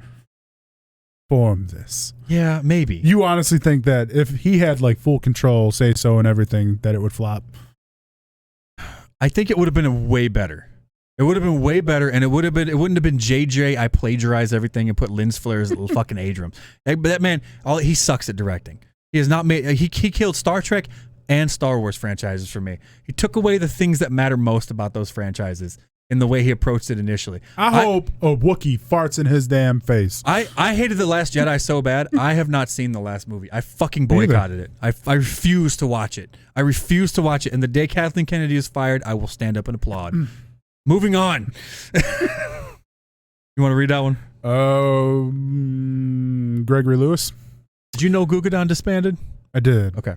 form this. Yeah, maybe. You honestly think that if he had like full control, say so and everything, that it would flop? I think it would have been way better. It would have been way better, and it wouldn't have been JJ, I plagiarized everything and put lens flares little fucking age room. But that man, he sucks at directing. He has not made, he killed Star Trek and Star Wars franchises for me. He took away the things that matter most about those franchises in the way he approached it initially. I hope a Wookiee farts in his damn face. I hated The Last Jedi so bad. I have not seen the last movie. I fucking boycotted it. I refuse to watch it. I refuse to watch it. And the day Kathleen Kennedy is fired, I will stand up and applaud. Moving on. You want to read that one? Gregory Lewis. Did you know Gugudan disbanded? I did. Okay.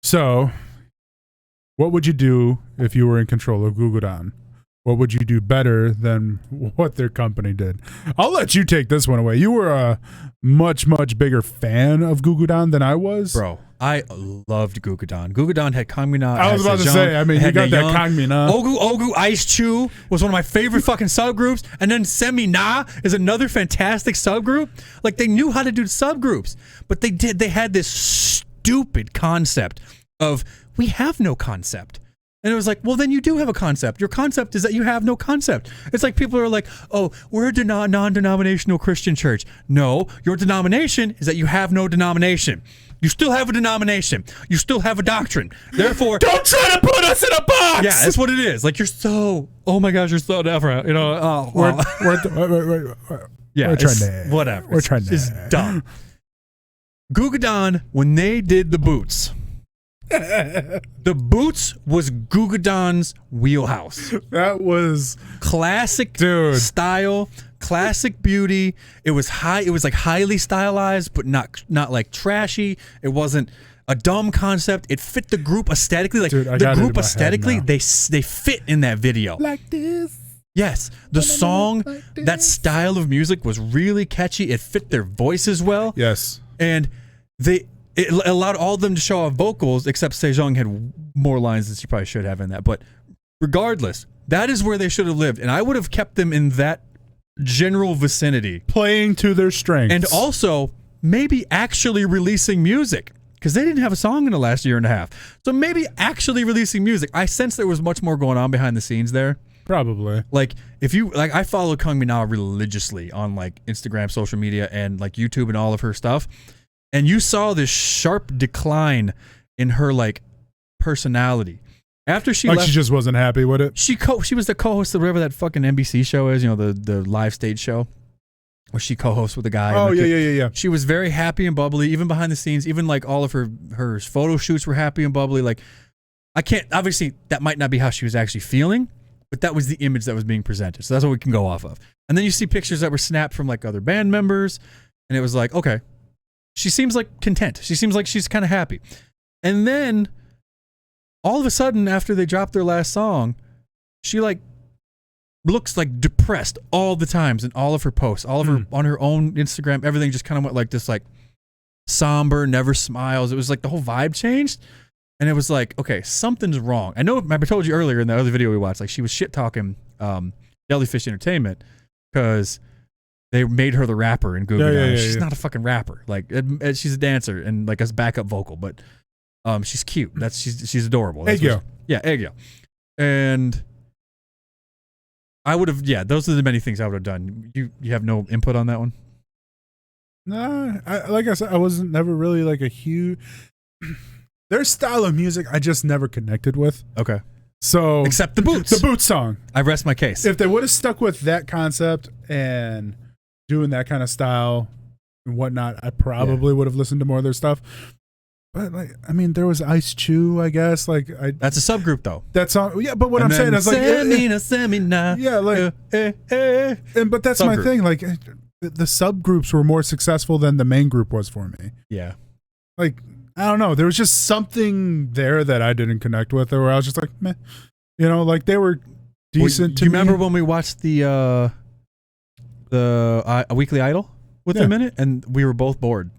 So, what would you do if you were in control of Gugudan? What would you do better than what their company did? I'll let you take this one away. You were a much, much bigger fan of Gugudan than I was. Bro, I loved Gugudan. Gugudan had Kangmina. I was about to say, I mean, you got that Kangmina. Ogu Ice Chew was one of my favorite fucking subgroups. And then Semina is another fantastic subgroup. Like, they knew how to do subgroups. But they had this stupid concept of, we have no concept. And it was like, well, then you do have a concept. Your concept is that you have no concept. It's like people are like, oh, we're a non-denominational Christian church. No, your denomination is that you have no denomination. You still have a denomination. You still have a doctrine. Therefore, don't try to put us in a box. Yeah, that's what it is. Like, you're so, oh my gosh, you're so different. You know, oh, wow. We're trying to, whatever. We're trying to. It's dumb. Gugudan, when they did the boots, the boots was Gugudan's wheelhouse. That was classic style, classic beauty. It was like highly stylized, but not like trashy. It wasn't a dumb concept. It fit the group aesthetically. Like, the group aesthetically, they fit in that video. Like this. Yes, the song, that style of music was really catchy. It fit their voices well. Yes, and it allowed all of them to show off vocals, except Sejong had more lines than she probably should have in that. But regardless, that is where they should have lived. And I would have kept them in that general vicinity. Playing to their strengths. And also, maybe actually releasing music. Because they didn't have a song in the last year and a half. So maybe actually releasing music. I sense there was much more going on behind the scenes there. Probably. Like, I follow Kang Min-na religiously on, like, Instagram, social media, and, like, YouTube and all of her stuff. And you saw this sharp decline in her, like, personality. After she left, she just wasn't happy with it. She was the co-host of whatever that fucking NBC show is, you know, the live stage show where she co-hosts with the guy. Oh, yeah. She was very happy and bubbly, even behind the scenes. Even, like, all of her photo shoots were happy and bubbly. Like, obviously, that might not be how she was actually feeling, but that was the image that was being presented. So that's what we can go off of. And then you see pictures that were snapped from, like, other band members, and it was like, okay. She seems like content. She seems like she's kind of happy. And then, all of a sudden, after they dropped their last song, she, like, looks, like, depressed all the times in all of her posts. All of her, on her own Instagram, everything just kind of went like this, like, somber, never smiles. It was like the whole vibe changed. And it was like, okay, something's wrong. I know, I told you earlier in the other video we watched, like, she was shit-talking Jellyfish Entertainment because they made her the rapper in Gugudan. Yeah, she's not a fucking rapper. Like, she's a dancer and, like, a backup vocal, but she's cute. She's adorable. Eggyo. Yeah, Eggyo. And I would have, those are the many things I would have done. You have no input on that one? Nah, like I said, I wasn't never really like a huge. Their style of music, I just never connected with. Okay. So except the boots. The boot song. I rest my case. If they would have stuck with that concept and doing that kind of style, and whatnot, I probably would have listened to more of their stuff. But like, I mean, there was Ice Chew, I guess. Like, that's a subgroup though. That song, yeah. But what I'm saying is like, yeah, like, and but that's my thing. Like, the subgroups were more successful than the main group was for me. Yeah. Like, I don't know. There was just something there that I didn't connect with, or I was just like, meh. You know, like they were decent to me. Do you remember when we watched the Weekly Idol with them in it, and we were both bored?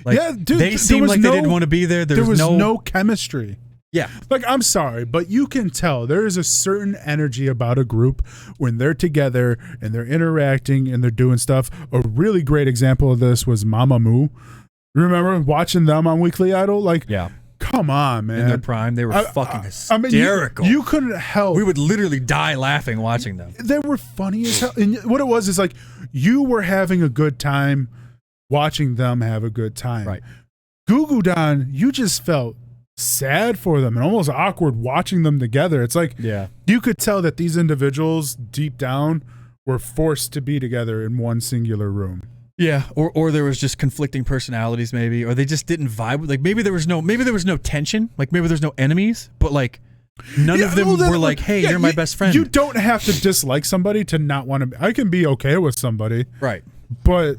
Like, yeah, dude. They seemed like they didn't want to be there. There was no chemistry. Yeah. Like, I'm sorry, but you can tell there is a certain energy about a group when they're together and they're interacting and they're doing stuff. A really great example of this was Mamamoo. Remember watching them on Weekly Idol? Like, yeah. Come on, man. In their prime, they were fucking hysterical. I mean, you couldn't help. We would literally die laughing watching them. They were funny as hell. And what it was is like, you were having a good time watching them have a good time. Right. Gugudan, you just felt sad for them and almost awkward watching them together. It's like, you could tell that these individuals deep down were forced to be together in one singular room. Yeah, or there was just conflicting personalities, maybe, or they just didn't vibe. Like maybe there was no tension. Like maybe there's no enemies, but like none of them were like, "Hey, you're my best friend." You don't have to dislike somebody to not want to. I can be okay with somebody, right? But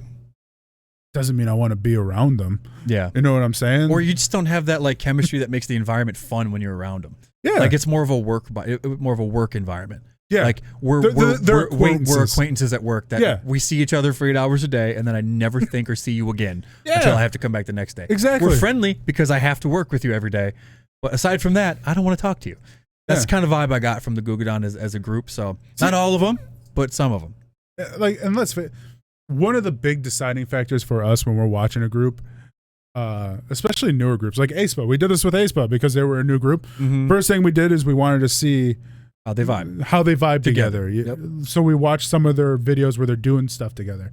doesn't mean I want to be around them. Yeah, you know what I'm saying? Or you just don't have that like chemistry that makes the environment fun when you're around them. Yeah, like it's more of a work environment. Yeah, like we're acquaintances at work that we see each other for 8 hours a day, and then I never think or see you again until I have to come back the next day. Exactly, we're friendly because I have to work with you every day, but aside from that, I don't want to talk to you. That's the kind of vibe I got from the Gugudan as a group. So not all of them, but some of them. Like, and one of the big deciding factors for us when we're watching a group, especially newer groups like Aespa. We did this with Aespa because they were a new group. Mm-hmm. First thing we did is we wanted to see how they vibe together. Yep. So we watched some of their videos where they're doing stuff together,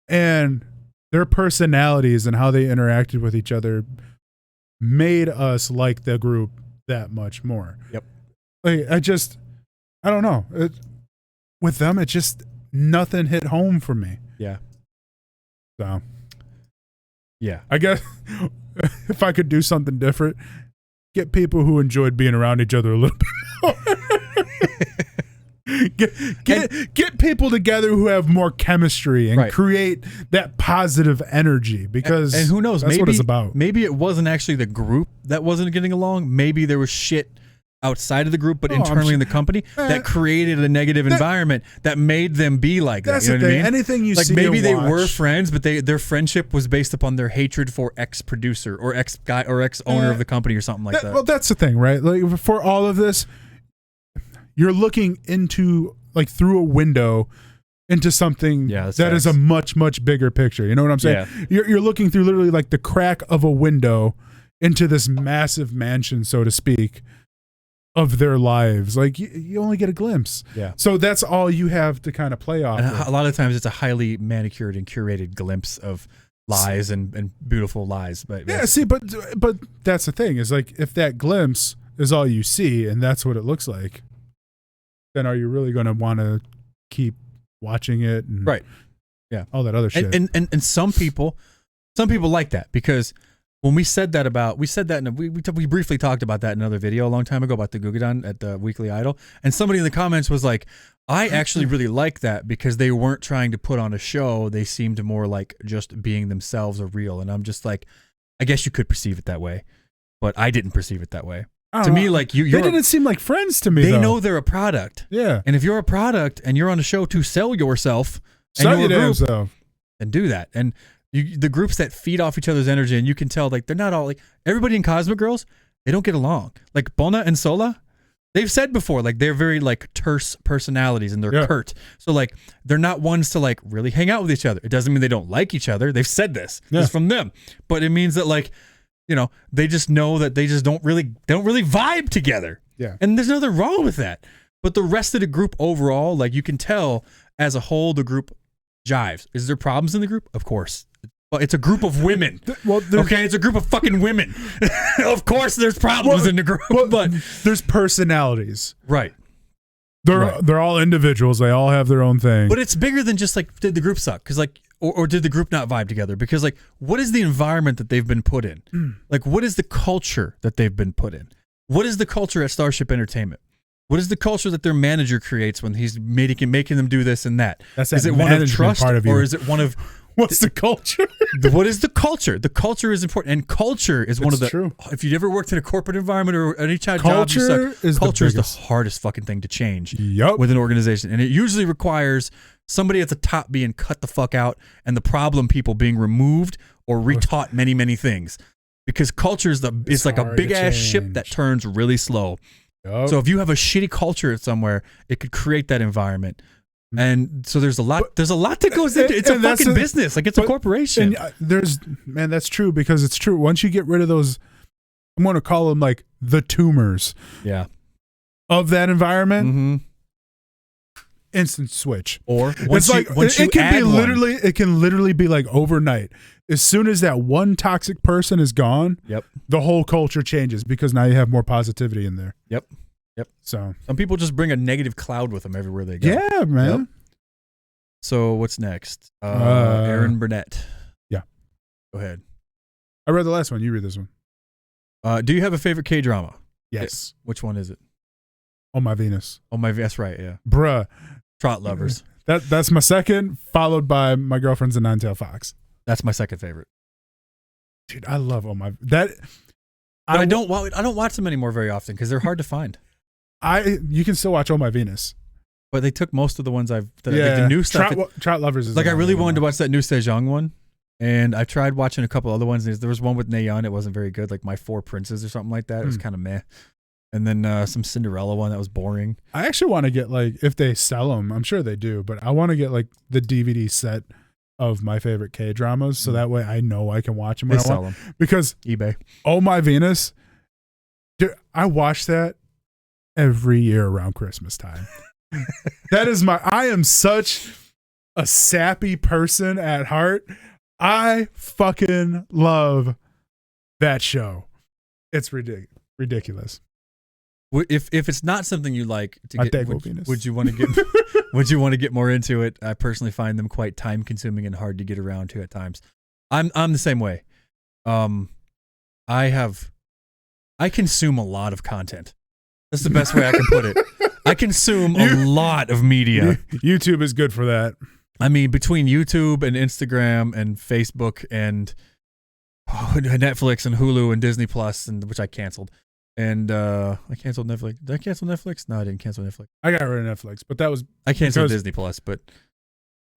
and their personalities and how they interacted with each other made us like the group that much more. Yep. Like, I don't know. With them, it just nothing hit home for me. Yeah. So. Yeah. I guess if I could do something different, get people who enjoyed being around each other a little bit more. Get people together who have more chemistry and create that positive energy, because and who knows, that's maybe what it's about. Maybe it wasn't actually the group that wasn't getting along. Maybe there was shit outside of the group, but internally in the company that created a negative environment that made them be like that. That's You know the what thing. I mean? Anything you like see, maybe they watch, were friends, but their friendship was based upon their hatred for ex producer or ex guy or ex owner of the company or something like that. Well, that's the thing, right? Like, for all of this, you're looking into, like, through a window into something that is a much, much bigger picture. You know what I'm saying? Yeah. You're looking through literally like the crack of a window into this massive mansion, so to speak, of their lives. Like, you only get a glimpse. Yeah. So that's all you have to kind of play off. And with. A lot of times it's a highly manicured and curated glimpse of lies and beautiful lies. But see, but that's the thing, is like, if that glimpse is all you see and that's what it looks like, then are you really going to want to keep watching it? And all that other shit. And some people like that, because when we said that we briefly talked about that in another video a long time ago about the Gugudan at the Weekly Idol, and somebody in the comments was like, I actually really like that because they weren't trying to put on a show. They seemed more like just being themselves or real. And I'm just like, I guess you could perceive it that way, but I didn't perceive it that way. To me, like, they didn't seem like friends to me. They know they're a product. Yeah. And if you're a product and you're on a show to sell yourself, sell and your you're a damn group, then do that. And the groups that feed off each other's energy, and you can tell, like, they're not all like everybody in Cosmic Girls. They don't get along. Like Bona and Sola, they've said before, like, they're very like terse personalities and they're curt. So like they're not ones to like really hang out with each other. It doesn't mean they don't like each other. They've said this. This is from them, but it means that, like, you know, they just know that they just don't really vibe together. Yeah. And there's nothing wrong with that. But the rest of the group overall, like, you can tell as a whole, the group jives. Is there problems in the group? Of course. Well, it's a group of women. Okay, it's a group of fucking women. Of course there's problems in the group. But there's personalities. Right. They're all individuals. They all have their own thing. But it's bigger than just like, did the group suck? Because, like, or did the group not vibe together? Because like, what is the environment that they've been put in? Like, what is the culture that they've been put in? What is the culture at Starship Entertainment? What is the culture that their manager creates when he's making them do this and that? Is it one of trust or is it one of what's the culture? What is the culture? The culture is important, and culture is one of the. True. If you've ever worked in a corporate environment or any job, culture is the hardest fucking thing to change Yup. with an organization, and it usually requires somebody at the top being cut the fuck out, and the problem people being removed or retaught many things, because culture is like a big ass ship that turns really slow. Yep. So if you have a shitty culture somewhere, it could create that environment. And so there's a lot that goes into it. It's a fucking business. Like, it's a corporation. And that's true, because it's true. Once you get rid of those, I'm going to call them like the tumors. Yeah. Of that environment. Mm-hmm. Instant switch. Or it can literally be like overnight. As soon as that one toxic person is gone, the whole culture changes, because now you have more positivity in there. Yep. So some people just bring a negative cloud with them everywhere they go. Yeah, man. Yep. So what's next? Aaron Burnett. Yeah. Go ahead. I read the last one. You read this one. Do you have a favorite K-drama? Yes. Which one is it? Oh My Venus. Oh My, that's right. Yeah. Bruh. Trot Lovers. That's my second, followed by My Girlfriend's a Nine-Tailed Fox. That's my second favorite. Dude, I love Oh My. I don't watch them anymore very often because they're hard to find. You can still watch Oh My Venus, but they took most of the ones the new stuff. Trot Lovers is like, I really wanted to watch that new Sejong one, and I tried watching a couple other ones. There was one with Nayeon. It wasn't very good, like My Four Princes or something like that. It was kind of meh. And then some Cinderella one that was boring. I actually want to get, like, if they sell them, I'm sure they do, but I want to get like the DVD set of my favorite K-dramas, so that way I know I can watch them when I want. Them. Because eBay. Oh My Venus, dude, I watch that every year around Christmas time. I am such a sappy person at heart. I fucking love that show. It's ridiculous. If it's not something you like to get, would you want to get would you want to get more into it? I personally find them quite time consuming and hard to get around to at times. I'm the same way. I consume a lot of content. That's the best way I can put it. I consume a lot of media. YouTube is good for that. I mean, between YouTube and Instagram and Facebook and Netflix and Hulu and Disney Plus, which I canceled. And I canceled Netflix. Did I cancel Netflix? No, I didn't cancel Netflix. I got rid of Netflix, but that was I canceled Disney Plus, but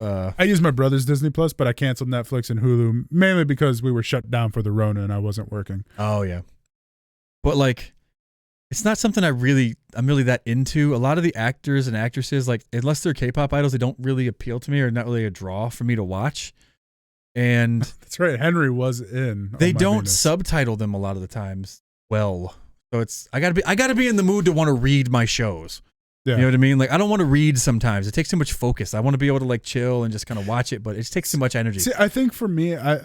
I used my brother's Disney Plus, but I canceled Netflix and Hulu mainly because we were shut down for the Rona and I wasn't working. Oh yeah, but like, it's not something I'm really that into. A lot of the actors and actresses, like, unless they're K-pop idols, they don't really appeal to me or not really a draw for me to watch. And that's right, Henry was in. They don't subtitle them a lot of the times well. So I gotta be in the mood to want to read my shows. Yeah. You know what I mean? Like, I don't want to read sometimes. It takes too much focus. I want to be able to, like, chill and just kind of watch it, but it takes too much energy. See, I think for me, I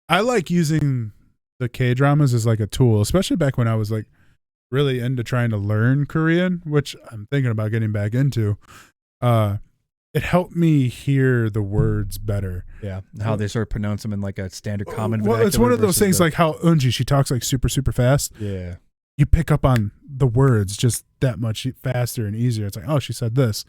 like using the K-dramas as like a tool, especially back when I was like really into trying to learn Korean, which I'm thinking about getting back into. It helped me hear the words better. Yeah, how they sort of pronounce them in like a standard common. Well, it's one of those things like how Eunji, she talks like super fast. Yeah. You pick up on the words just that much faster and easier. It's like, oh, she said this.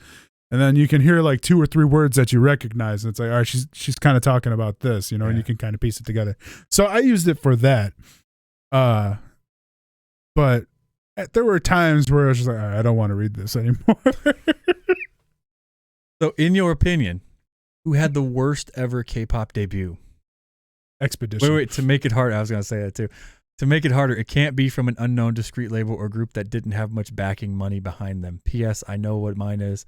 And then you can hear like 2 or 3 words that you recognize. And it's like, all right, she's kind of talking about this, you know, and you can kind of piece it together. So I used it for that. But there were times where I was just like, all right, I don't want to read this anymore. So in your opinion, who had the worst ever K-pop debut? Expedition. Wait, to make it hard, I was going to say that too. To make it harder, it can't be from an unknown discrete label or group that didn't have much backing money behind them. P.S. I know what mine is.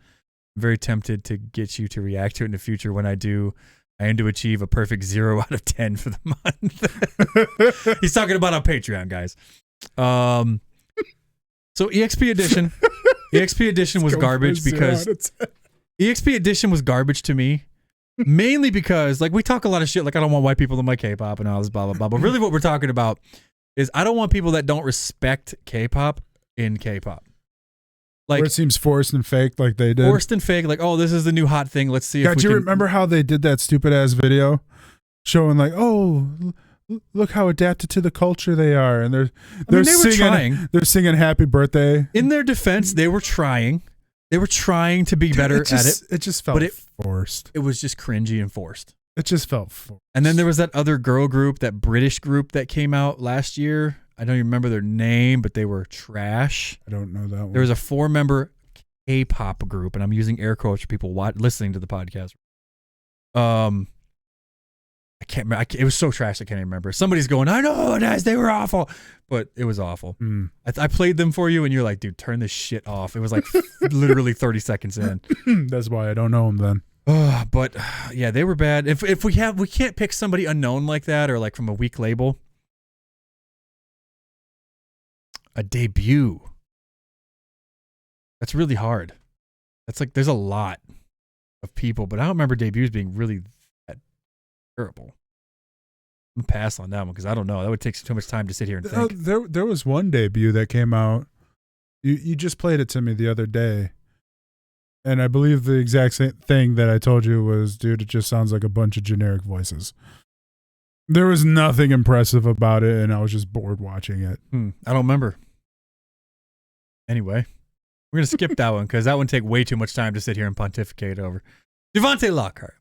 I'm very tempted to get you to react to it in the future. When I do, I aim to achieve a perfect 0 out of 10 for the month. He's talking about on Patreon, guys. So EXP Edition. EXP Edition was garbage because EXP Edition was garbage to me. Mainly because, like, we talk a lot of shit, like, I don't want white people in my K-pop and all this blah, blah, blah. But really what we're talking about is I don't want people that don't respect K-pop in K-pop. Like, where it seems forced and fake, like they did. Forced and fake, like, oh, this is the new hot thing. Let's see if God, we do you can... remember how they did that stupid ass video showing like, oh, look how adapted to the culture they are, and they singing, trying. They're singing "Happy Birthday." In their defense, they were trying. They were trying to be better at it. It just felt forced. It was just cringy and forced. It just felt forced. And then there was that other girl group, that British group that came out last year. I don't even remember their name, but they were trash. I don't know that one. There was a 4-member K-pop group, and I'm using air quotes for people listening to the podcast. I can't remember. It was so trash I can't even remember. Somebody's going, I know, guys, they were awful, but it was awful. I played them for you, and you're like, dude, turn this shit off. It was like literally 30 seconds in. That's why I don't know them then. But yeah, they were bad. If we can't pick somebody unknown like that, or like from a weak label. A debut. That's really hard. That's like, there's a lot of people, but I don't remember debuts being really that terrible. I'm gonna pass on that one because I don't know. That would take too much time to sit here and think. There was one debut that came out. You just played it to me the other day. And I believe the exact same thing that I told you was, dude, it just sounds like a bunch of generic voices. There was nothing impressive about it, and I was just bored watching it. I don't remember. Anyway, we're going to skip that one because that one take way too much time to sit here and pontificate over. Devontae Lockhart.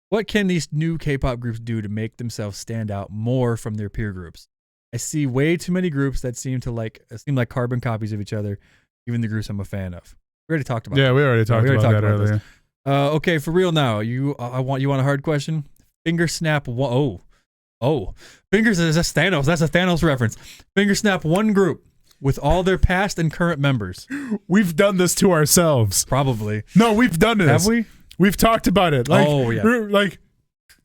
What can these new K-pop groups do to make themselves stand out more from their peer groups? I see way too many groups that seem like carbon copies of each other, even the groups I'm a fan of. We already talked about that. Yeah, we already talked about that earlier. Okay, for real now. You want a hard question? Finger snap. Fingers is a Thanos. That's a Thanos reference. Finger snap one group with all their past and current members. We've done this to ourselves. Probably. No, we've done this. Have we? We've talked about it. Like, like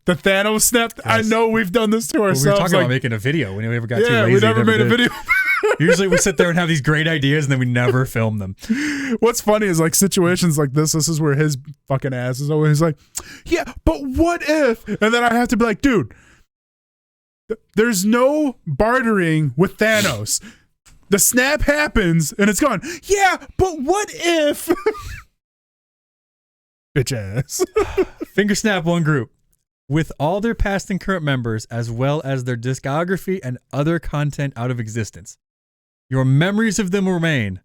the Thanos snap. Yes. I know we've done this to ourselves. We were talking about making a video. We never got too lazy. Yeah, we never made a video. Usually we sit there and have these great ideas and then we never film them. What's funny is like situations like this is where his fucking ass is always like, yeah, but what if? And then I have to be like, dude, there's no bartering with Thanos. The snap happens and it's gone. Yeah, but what if? Bitch ass. Finger snap one group with all their past and current members, as well as their discography and other content out of existence. Your memories of them will remain,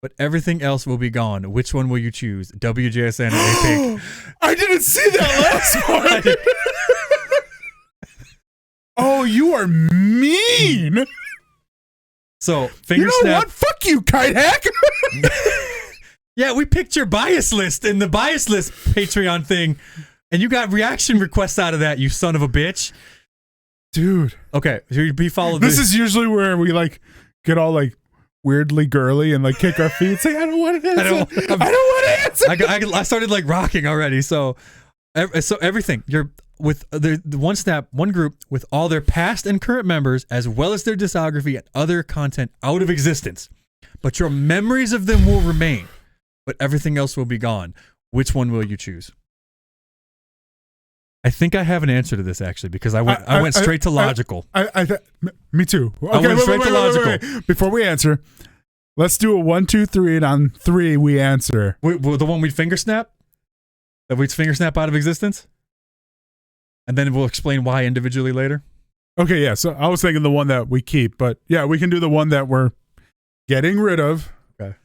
but everything else will be gone. Which one will you choose? WJSN or Apink? I didn't see that last one. Oh, you are mean. So, finger snap. What? Fuck you, kite hack. Yeah, we picked your bias list in the bias list Patreon thing, and you got reaction requests out of that, you son of a bitch. Dude. Okay, be followed. This is usually where we like get all like weirdly girly and like kick our feet, say, I don't want to answer. I don't want to answer. I started like rocking already. So everything you're with the one snap, one group with all their past and current members, as well as their discography and other content out of existence. But your memories of them will remain, but everything else will be gone. Which one will you choose? I think I have an answer to this actually because I went straight to logical. Me too. Okay, I went straight to logical. Wait. Before we answer, let's do a 1, 2, 3, and on 3 we answer. The one we'd finger snap? That we'd finger snap out of existence? And then we'll explain why individually later? Okay, yeah. So I was thinking the one that we keep, but yeah, we can do the one that we're getting rid of. Okay.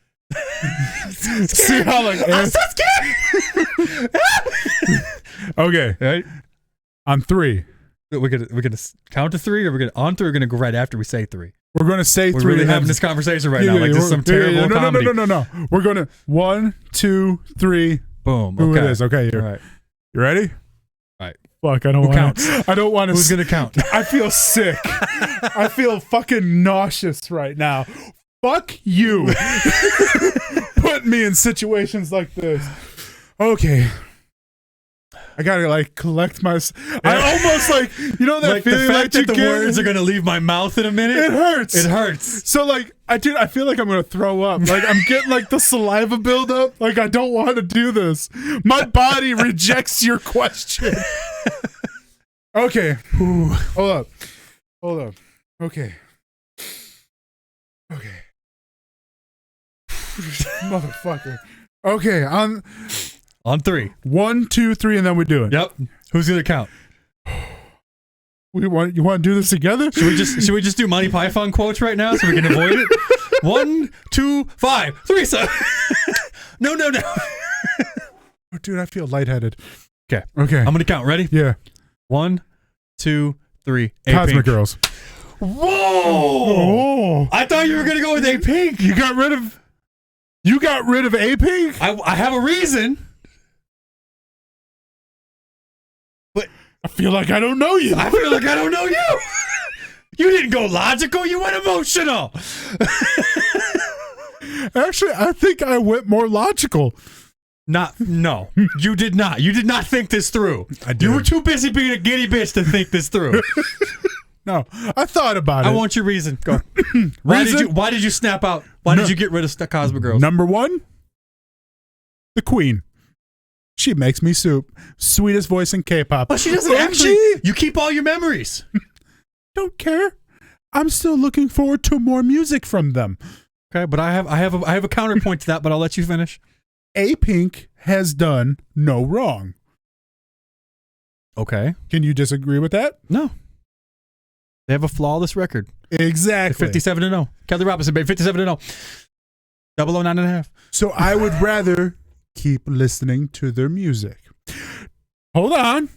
See how like I'm so scared! Okay. Right? On 3. We're gonna count to 3, or we're gonna on 3, or we're gonna go right after we say 3. We're gonna say 3. We're really having this conversation right now. Like this is some terrible comedy. No. We're gonna 1, 2, 3. Boom. Who Okay. it is? Okay. All right. You ready? All right. Fuck. I don't want to. I don't want to. Who's gonna count? I feel sick. I feel fucking nauseous right now. Fuck you. Put me in situations like this. Okay. I gotta like collect my. I almost like that like feeling the fact like that the words are gonna leave my mouth in a minute. It hurts. It hurts. So like I feel like I'm gonna throw up. Like I'm getting like the saliva buildup. Like I don't want to do this. My body rejects your question. Okay. Ooh. Hold up. Okay. Motherfucker. Okay, on 3. 1, 2, 3, and then we do it. Yep. Who's gonna count? You want to do this together? Should we just do Monty Python quotes right now so we can avoid it? 1, 2, 5, 3, 7. No. Oh, dude, I feel lightheaded. Okay. I'm gonna count. Ready? Yeah. 1, 2, 3. Cosmic Girls. Whoa! Oh. I thought you were gonna go with Apink. You got rid of Apink? I have a reason. But I feel like I don't know you. I feel like I don't know you. You didn't go logical. You went emotional. Actually, I think I went more logical. No, you did not. You did not think this through. I did. You were too busy being a giddy bitch to think this through. No, I thought about it. I want your reason. Go. Why did you snap out? Why did you get rid of Cosmic Girls? Number 1, the Queen. She makes me soup. Sweetest voice in K-pop. But she doesn't actually. You keep all your memories. Don't care. I'm still looking forward to more music from them. Okay, but I have a counterpoint to that. But I'll let you finish. Apink has done no wrong. Okay. Can you disagree with that? No. They have a flawless record. Exactly. 57-0. Kelly Robinson, baby, 57-0. 009.5. So I would rather keep listening to their music. Hold on.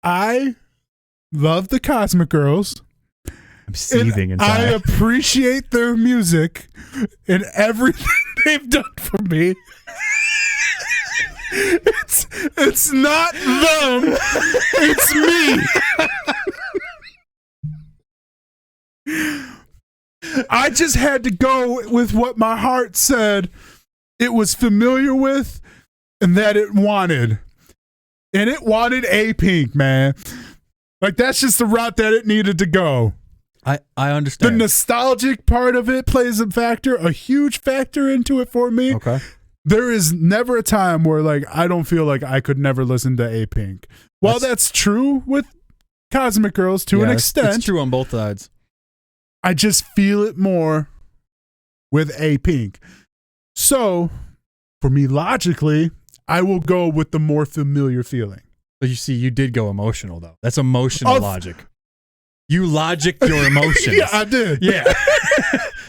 I love the Cosmic Girls. I'm seething and inside. I appreciate their music and everything they've done for me. It's not them. It's me. I just had to go with what my heart said it was familiar with and that it wanted. And it wanted Apink, man. Like, that's just the route that it needed to go. I understand. The nostalgic part of it plays a huge factor into it for me. Okay. There is never a time where, like, I don't feel like I could never listen to Apink. While that's true with Cosmic Girls to an extent. It's true on both sides. I just feel it more with Apink. So, for me, logically, I will go with the more familiar feeling. But you see, you did go emotional, though. That's emotional logic. You logicked your emotions. Yeah, I did. Yeah.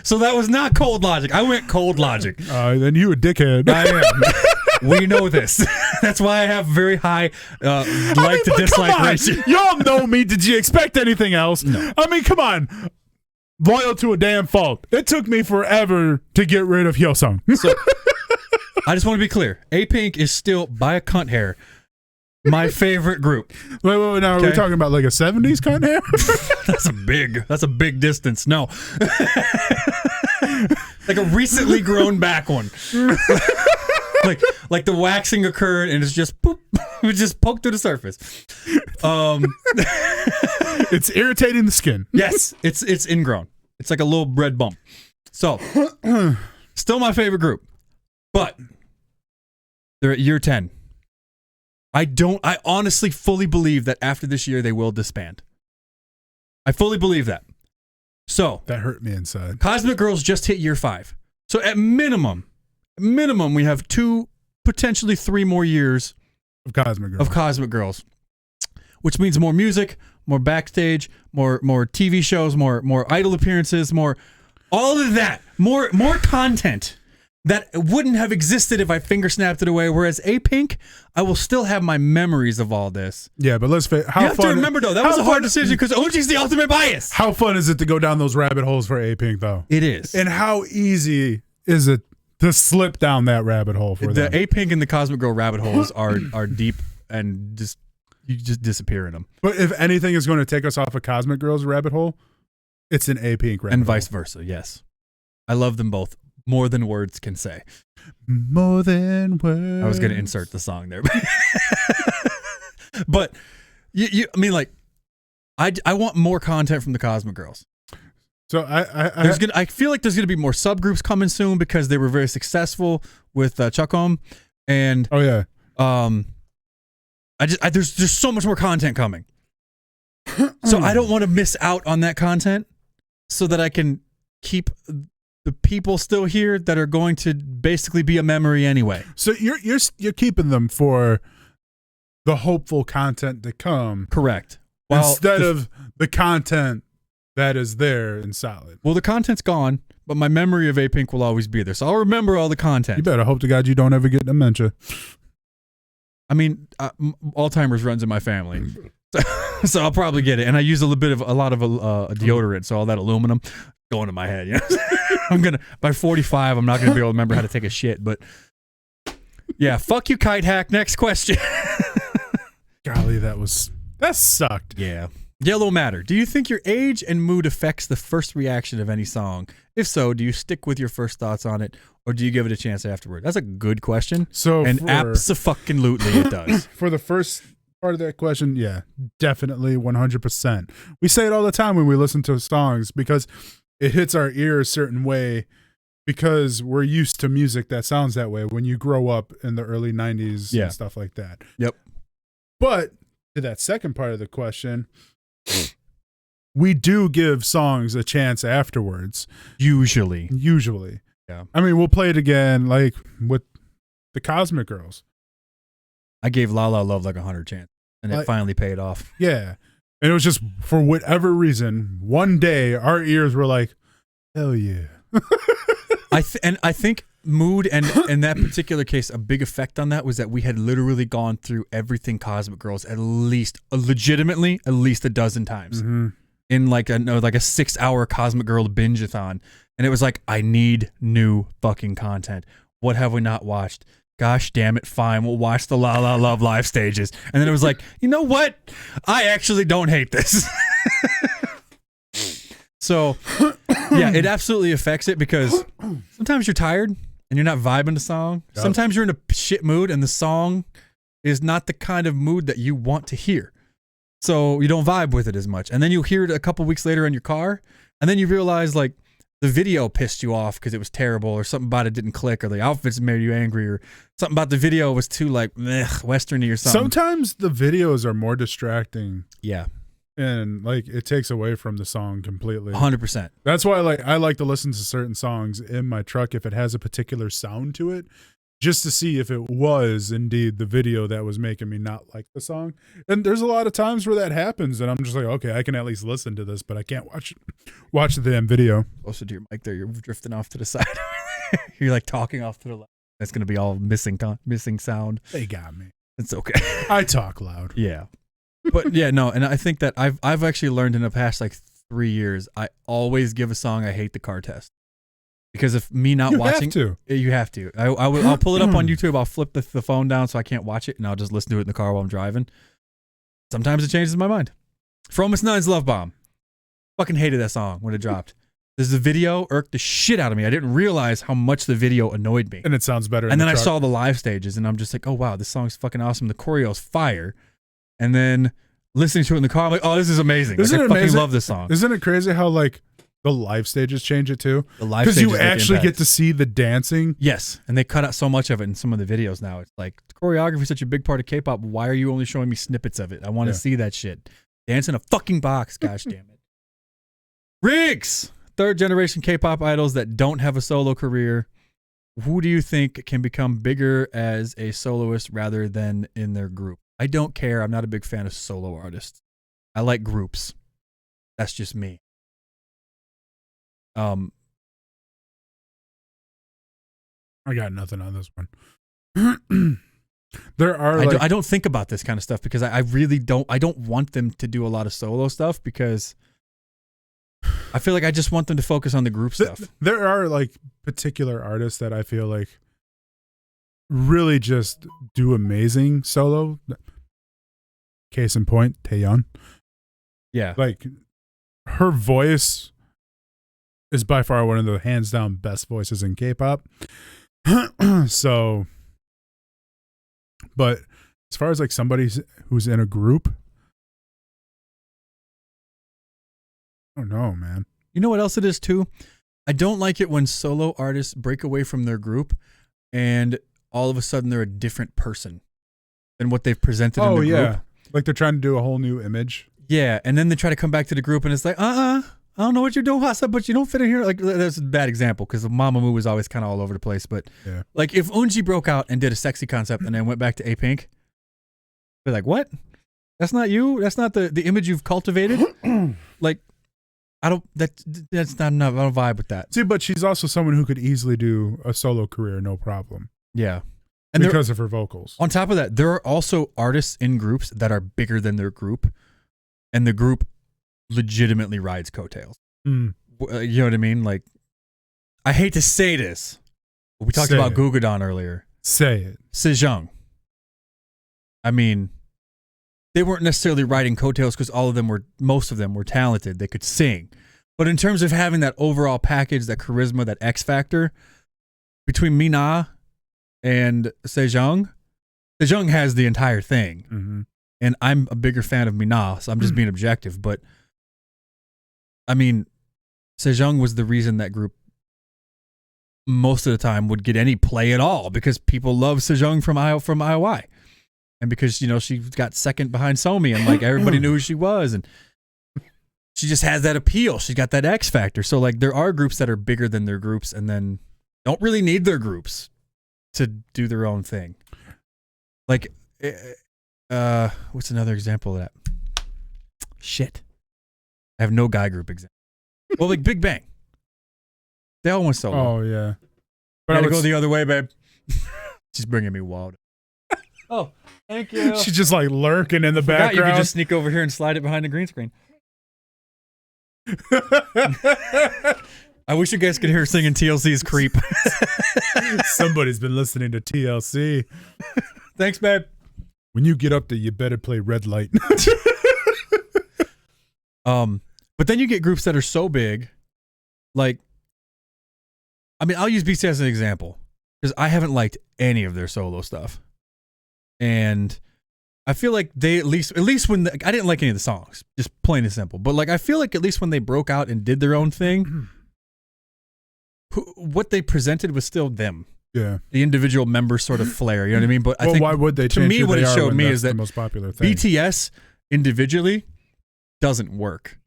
So that was not cold logic. I went cold logic. Then you a dickhead. I am. We know this. That's why I have very high like to dislike ratio. Y'all know me. Did you expect anything else? No. I mean, come on. Loyal to a damn fault. It took me forever to get rid of Hyosung. So, I just want to be clear. Apink is still, by a cunt hair, my favorite group. Wait. Now, are we talking about like a 70s cunt hair? That's a big distance. No. Like a recently grown back one. like the waxing occurred and it's just poop. It just poked through the surface. It's irritating the skin. Yes, it's ingrown. It's like a little red bump. So, still my favorite group. But they're at year 10. I honestly fully believe that after this year they will disband. I fully believe that. So that hurt me inside. Cosmic Girls just hit year 5. So at minimum we have 2, potentially 3 more years of Cosmic Girls. Which means more music, more backstage, more TV shows, more idol appearances, more all of that, more content that wouldn't have existed if I finger snapped it away. Whereas Apink, I will still have my memories of all this. Yeah, but let's face it. You have to remember, though, that was a hard decision because OG's the ultimate bias. How fun is it to go down those rabbit holes for Apink, though? It is. And how easy is it to slip down that rabbit hole for them? The Apink and the Cosmic Girl rabbit holes are deep and you just disappear in them. But if anything is going to take us off a Cosmic Girls rabbit hole, it's an Apink rabbit hole. And vice versa, yes. I love them both. More than words can say. More than words. I was going to insert the song there. But, I mean, like, I want more content from the Cosmic Girls. So I feel like there's going to be more subgroups coming soon because they were very successful with Chuckom. And, oh, yeah. There's so much more content coming. So I don't want to miss out on that content. so that I can keep the people still here that are going to basically be a memory anyway. So you're keeping them for the hopeful content to come. Correct. Instead of the content that is there and solid. Well, the content's gone, but my memory of Apink will always be there. So I'll remember all the content. You better hope to God you don't ever get dementia. I mean, Alzheimer's runs in my family. So I'll probably get it. And I use a lot of deodorant, so all that aluminum going to my head. You know? By 45, I'm not going to be able to remember how to take a shit. But yeah, fuck you, Kite Hack. Next question. Golly, that sucked. Yeah. Yellow Matter. Do you think your age and mood affects the first reaction of any song? If so, do you stick with your first thoughts on it, or do you give it a chance afterward? That's a good question. Abso-fucking-lutely it does. For the first part of that question, yeah, definitely 100%. We say it all the time when we listen to songs because it hits our ear a certain way because we're used to music that sounds that way when you grow up in the early 90s and stuff like that. Yep. But to that second part of the question, we do give songs a chance afterwards. Usually. Yeah. I mean, we'll play it again, like with the Cosmic Girls. I gave La La Love like 100 chance, and it finally paid off. Yeah. And it was just, for whatever reason, one day our ears were like, hell yeah. I think mood and in that particular case, a big effect on that was that we had literally gone through everything Cosmic Girls legitimately at least a dozen times in like a 6-hour Cosmic Girl binge-a-thon. And it was like, I need new fucking content. What have we not watched? Gosh damn it, fine, we'll watch the La La Love live stages. And then it was like, you know what? I actually don't hate this. So, yeah, it absolutely affects it because sometimes you're tired and you're not vibing the song. Yep. Sometimes you're in a shit mood and the song is not the kind of mood that you want to hear. So you don't vibe with it as much. And then you hear it a couple weeks later in your car and then you realize like the video pissed you off because it was terrible or something about it didn't click or the outfits made you angry or something about the video was too like Westerny or something. Sometimes the videos are more distracting. Yeah. And like it takes away from the song completely. 100%. That's why I like to listen to certain songs in my truck if it has a particular sound to it, just to see if it was indeed the video that was making me not like the song. And there's a lot of times where that happens, and I'm just like, okay, I can at least listen to this, but I can't watch the damn video. Closer to your mic there, you're drifting off to the side. You're like talking off to the left. That's gonna be all missing sound. They got me. It's okay. I talk loud. Yeah. But yeah, no, and I think that I've actually learned in the past like 3 years, I always give a song I hate the car test. Because if me not watching, you have to. I'll pull it up on YouTube. I'll flip the phone down so I can't watch it, and I'll just listen to it in the car while I'm driving. Sometimes it changes my mind. Fromus 9's Love Bomb. Fucking hated that song when it dropped. There's the video irked the shit out of me. I didn't realize how much the video annoyed me. And it sounds better. And then I saw the live stages, and I'm just like, oh wow, this song's fucking awesome. The choreo's fire. And then listening to it in the car, I'm like, oh, this is amazing. Like, I fucking love this song. Isn't it crazy how like the live stages change it too? The live stages, because you actually get to see the dancing. Yes, and they cut out so much of it in some of the videos now. It's like choreography is such a big part of K-pop. Why are you only showing me snippets of it? I want to see that shit. Dance in a fucking box. Gosh damn it. Riggs, third generation K-pop idols that don't have a solo career. Who do you think can become bigger as a soloist rather than in their group? I don't care. I'm not a big fan of solo artists. I like groups. That's just me. I got nothing on this one. There are I don't think about this kind of stuff because I really don't. I don't want them to do a lot of solo stuff because I feel like I just want them to focus on the group stuff. There are like particular artists that I feel like really just do amazing solo. Case in point, Taeyeon. Yeah. Like her voice is by far one of the hands down best voices in K-pop. So, but as far as like somebody who's in a group, I don't know, man. You know what else it is too? I don't like it when solo artists break away from their group and all of a sudden they're a different person than what they've presented in the group. Like they're trying to do a whole new image. Yeah, and then they try to come back to the group and it's like, I don't know what you're doing, Hasa, but you don't fit in here. Like, that's a bad example because Mamamoo was always kind of all over the place. But like, if Unji broke out and did a sexy concept and then went back to Apink, they're like, what? That's not you. That's not the image you've cultivated. Like, I don't. That's not enough. I don't vibe with that. See, but she's also someone who could easily do a solo career, no problem. Yeah, and because of her vocals. On top of that, there are also artists in groups that are bigger than their group, and the group legitimately rides coattails. You know what I mean? Like, I hate to say this, but we talked about Gugudan earlier. Say it. Sejong. I mean, they weren't necessarily riding coattails because most of them were talented. They could sing. But in terms of having that overall package, that charisma, that X factor, between Mina and Sejong has the entire thing. Mm-hmm. And I'm a bigger fan of Mina, so I'm just being objective. But, I mean, Sejong was the reason that group most of the time would get any play at all because people love Sejong from I.O.I. And because, you know, she got second behind Somi and like everybody knew who she was and she just has that appeal. She's got that X factor. So like there are groups that are bigger than their groups and then don't really need their groups to do their own thing. Like, what's another example of that? Shit. I have no guy group example. Well, like Big Bang. They all went solo. Oh, yeah. But I gotta go the other way, babe. She's bringing me wild. Oh, thank you. She's just like lurking in the background. You could just sneak over here and slide it behind the green screen. I wish you guys could hear her singing TLC's Creep. Somebody's been listening to TLC. Thanks, babe. When you get up there, you better play Red Light. But then you get groups that are so big, like, I mean, I'll use BTS as an example because I haven't liked any of their solo stuff. And I feel like they at least when I didn't like any of the songs, just plain and simple. But like I feel like at least when they broke out and did their own thing, what they presented was still them. Yeah, the individual member sort of flair. You know what I mean? But I think why would they? To me, what it showed me is that the most popular thing. BTS individually doesn't work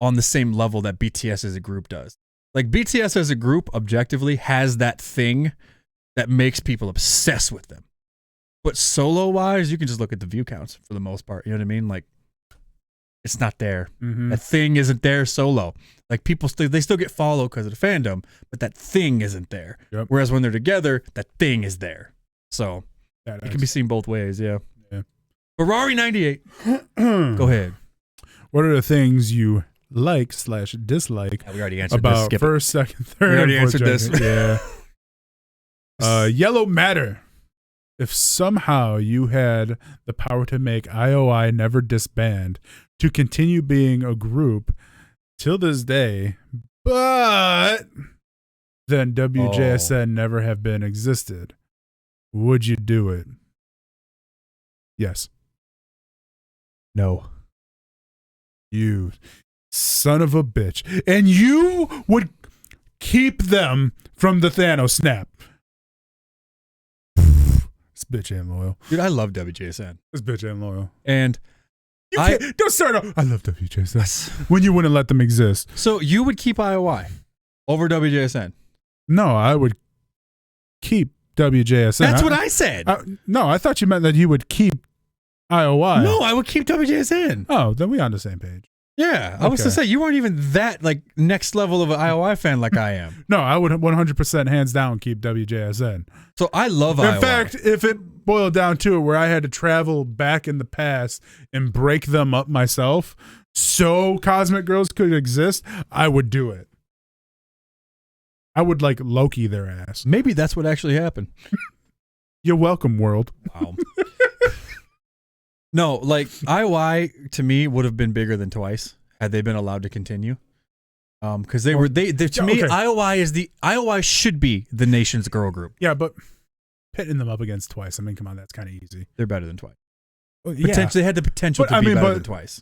on the same level that BTS as a group does. Like BTS as a group objectively has that thing that makes people obsess with them. But solo-wise, you can just look at the view counts for the most part. You know what I mean? Like, it's not there. Mm-hmm. That thing isn't there solo. Like, people they still get followed because of the fandom, but that thing isn't there. Yep. Whereas when they're together, that thing is there. So, it can be seen both ways, yeah. Yeah. Ferrari 98. Go ahead. What are the things you like/dislike we already answered about this. first, second, third? We already answered this. Yeah. Yellow Matter. If somehow you had the power to make I.O.I. never disband, to continue being a group till this day, but then WJSN never have been existed, would you do it? Yes. No. You son of a bitch. And you would keep them from the Thanos snap. This bitch ain't loyal. Dude, I love WJSN. This bitch ain't loyal. And you can't, don't start off. I love WJSN. When you wouldn't let them exist. So you would keep I.O.I. over WJSN? No, I would keep WJSN. That's what I said. No, I thought you meant that you would keep I.O.I. No, I would keep WJSN. Oh, then we on the same page. Yeah, I was to say you weren't even that like next level of an I.O.I. fan like I am. No, I would 100% hands down keep WJSN. So I love I.O.I. In fact, if it boiled down to it where I had to travel back in the past and break them up myself so Cosmic Girls could exist, I would do it. I would like Loki their ass. Maybe that's what actually happened. You're welcome, world. Wow. No, like I.O.I. to me would have been bigger than Twice had they been allowed to continue. Because they to me, I.O.I. should be the nation's girl group. Yeah, but pitting them up against Twice, I mean, come on, that's kind of easy. They're better than Twice. Well, yeah. They had the potential to be better than Twice.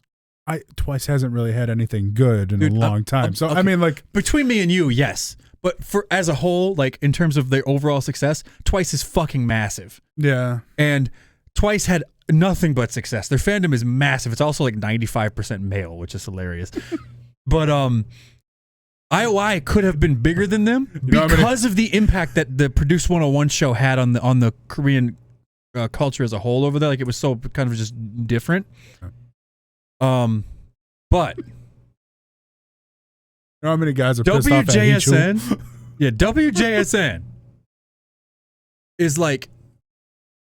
Twice hasn't really had anything good in a long time. So okay. I mean, like between me and you, yes. But for as a whole, like in terms of their overall success, Twice is fucking massive. Yeah. And Twice had nothing but success. Their fandom is massive. It's also like 95% male, which is hilarious. But I.O.I could have been bigger than them because of the impact that the Produce 101 show had on the Korean culture as a whole over there. Like, it was so kind of just different. But you know how many guys are pissed off at WJSN? Yeah, WJSN is like,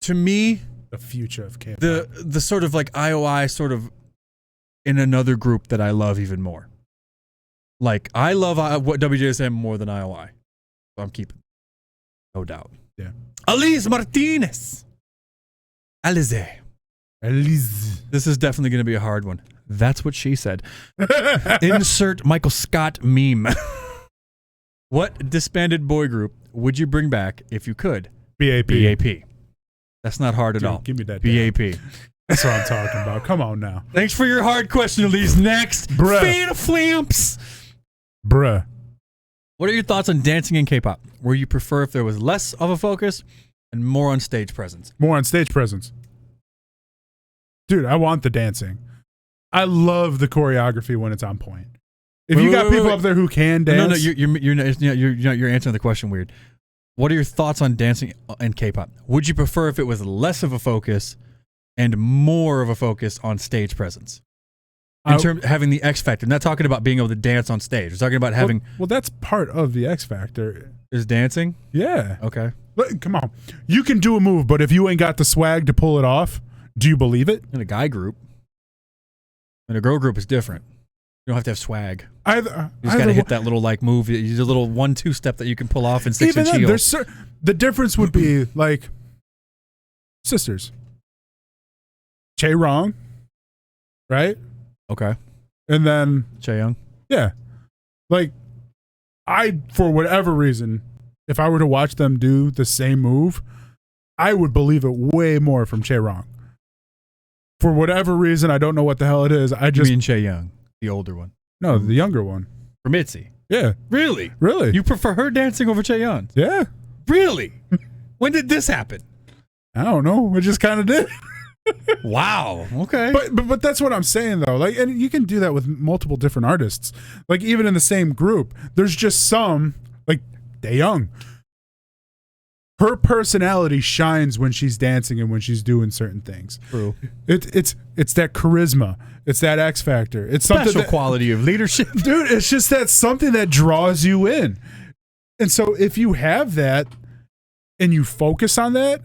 to me, the future of K-pop. The sort of like I.O.I sort of in another group that I love even more. Like, I love WJSN more than I.O.I. So I'm keeping, no doubt. Yeah. Elise Martinez. Alize. This is definitely going to be a hard one. That's what she said. Insert Michael Scott meme. What disbanded boy group would you bring back if you could? BAP. BAP. That's not hard at all. Give me that. BAP. That's what I'm talking about. Come on now. Thanks for your hard question, Elise. Next. Bruh. Fan of Flamps. Bruh. What are your thoughts on dancing in K-pop? Where you prefer if there was less of a focus and more on stage presence? More on stage presence. Dude, I want the dancing. I love the choreography when it's on point. If you got people up there who can dance, no, you're answering the question weird. What are your thoughts on dancing in K-pop? Would you prefer if it was less of a focus and more of a focus on stage presence? In terms of having the X factor. I'm not talking about being able to dance on stage. We're talking about having. Well, that's part of the X factor. Is dancing? Yeah. Okay. But, come on. You can do a move, but if you ain't got the swag to pull it off, do you believe it? In a guy group. In a girl group, it's different. You don't have to have swag. You just got to hit that little like move. Use a little 1-2 step that you can pull off in 6-inch heels. The difference would be like sisters. Chae-Rong, right? Okay. And then Chaeyoung. Yeah. Like, for whatever reason, if I were to watch them do the same move, I would believe it way more from Chae-Rong. For whatever reason, I don't know what the hell it is. You mean Chaeyoung, the older one? No, the younger one. From Itzy. Yeah. Really? Really? You prefer her dancing over Chaeyoung? Yeah. Really? When did this happen? I don't know. It just kind of did. Wow. Okay. But that's what I'm saying though. Like, and you can do that with multiple different artists. Like, even in the same group, there's just some, like Daeyoung. Her personality shines when she's dancing and when she's doing certain things. True. It's that charisma. It's that X factor. It's special something quality of leadership, dude. It's just that something that draws you in. And so if you have that and you focus on that,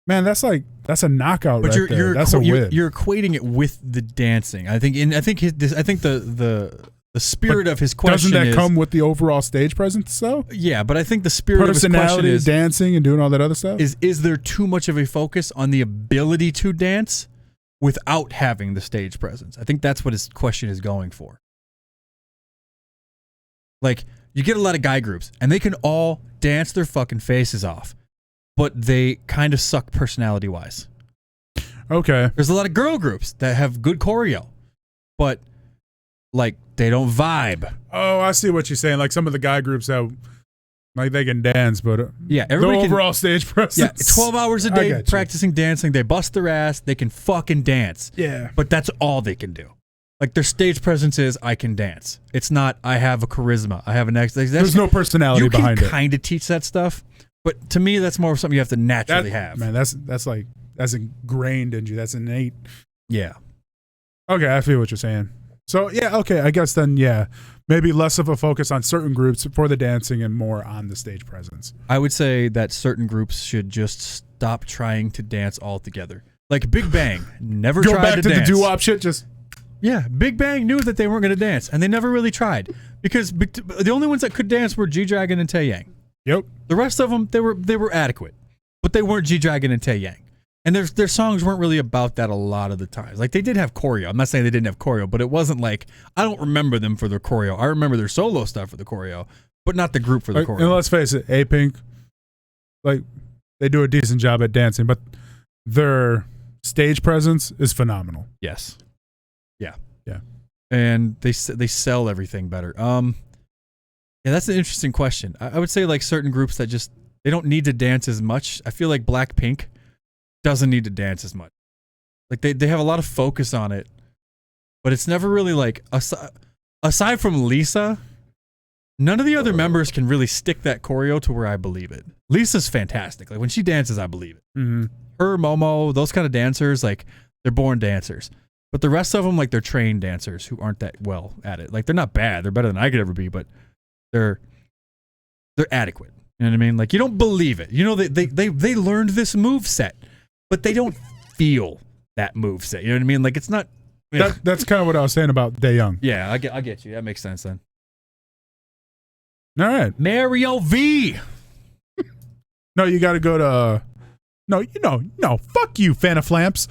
man, that's a knockout. But right there. That's a win. You're equating it with the dancing. I think the spirit of his question doesn't that come with the overall stage presence though? Yeah, but I think the spirit of his question is dancing and doing all that other stuff. Is there too much of a focus on the ability to dance without having the stage presence? I think that's what his question is going for. Like, you get a lot of guy groups and they can all dance their fucking faces off, but they kind of suck personality wise. Okay. There's a lot of girl groups that have good choreo, but like they don't vibe. Oh, I see what you're saying. Like some of the guy groups that like they can dance, but yeah, everybody overall stage presence. Yeah, 12 hours a day practicing dancing. They bust their ass. They can fucking dance. Yeah, but that's all they can do. Like their stage presence is I can dance. It's not I have a charisma. I have an X. There's no personality behind it. You can kind of teach that stuff, but to me, that's more of something you have to naturally have. Man, that's ingrained in you. That's innate. Yeah. Okay, I feel what you're saying. So, yeah, okay, I guess then, yeah, maybe less of a focus on certain groups for the dancing and more on the stage presence. I would say that certain groups should just stop trying to dance altogether. Like Big Bang never tried to dance. Go back to the doo-wop shit, just... Yeah, Big Bang knew that they weren't going to dance, and they never really tried. Because the only ones that could dance were G-Dragon and Taeyang. Yep. The rest of them, they were adequate. But they weren't G-Dragon and Taeyang. And their songs weren't really about that a lot of the times. Like, they did have choreo. I'm not saying they didn't have choreo, but it wasn't like, I don't remember them for their choreo. I remember their solo stuff for the choreo, but not the group for the choreo. And let's face it, Apink, like, they do a decent job at dancing, but their stage presence is phenomenal. Yes. Yeah. Yeah. And they sell everything better. Yeah, that's an interesting question. I would say, like, certain groups that just, they don't need to dance as much. I feel like Blackpink doesn't need to dance as much. Like they have a lot of focus on it, but it's never really like aside from Lisa, none of the other members can really stick that choreo to where I believe it. Lisa's fantastic. Like when she dances, I believe it. Mm-hmm. Her, Momo, those kind of dancers, like they're born dancers. But the rest of them, like they're trained dancers who aren't that well at it. Like they're not bad. They're better than I could ever be, but they're adequate. You know what I mean? Like you don't believe it. You know, they learned this move set, but they don't feel that move set. You know what I mean? Like it's not. That's kind of what I was saying about Daeyoung. Yeah, I get you. That makes sense then. All right, Mario V. No, you got to go to. No. Fuck you, Fan of Flamps.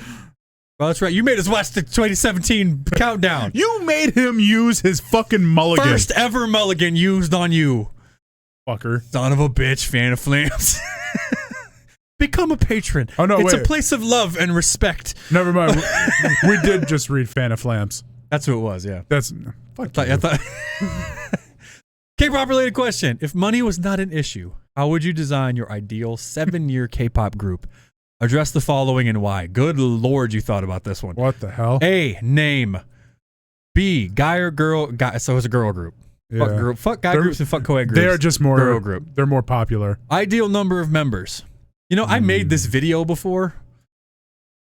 Well, that's right. You made us watch the 2017 countdown. You made him use his fucking mulligan. First ever mulligan used on you. Fucker. Son of a bitch, Fan of Flames. Become a patron. Oh, no, it's wait. a place of love and respect. Never mind. We did just read Fan of Flamps. That's who it was, yeah. That's. Fuck I thought K-pop related question. If money was not an issue, how would you design your ideal 7-year K-pop group? Address the following and why. Good Lord, you thought about this one. What the hell? A, name. B, guy or girl. Guy, so it's a girl group. Yeah. Fuck guy groups and fuck co-ed groups. They're just more girl group. They're more popular. Ideal number of members. You know, I made this video before,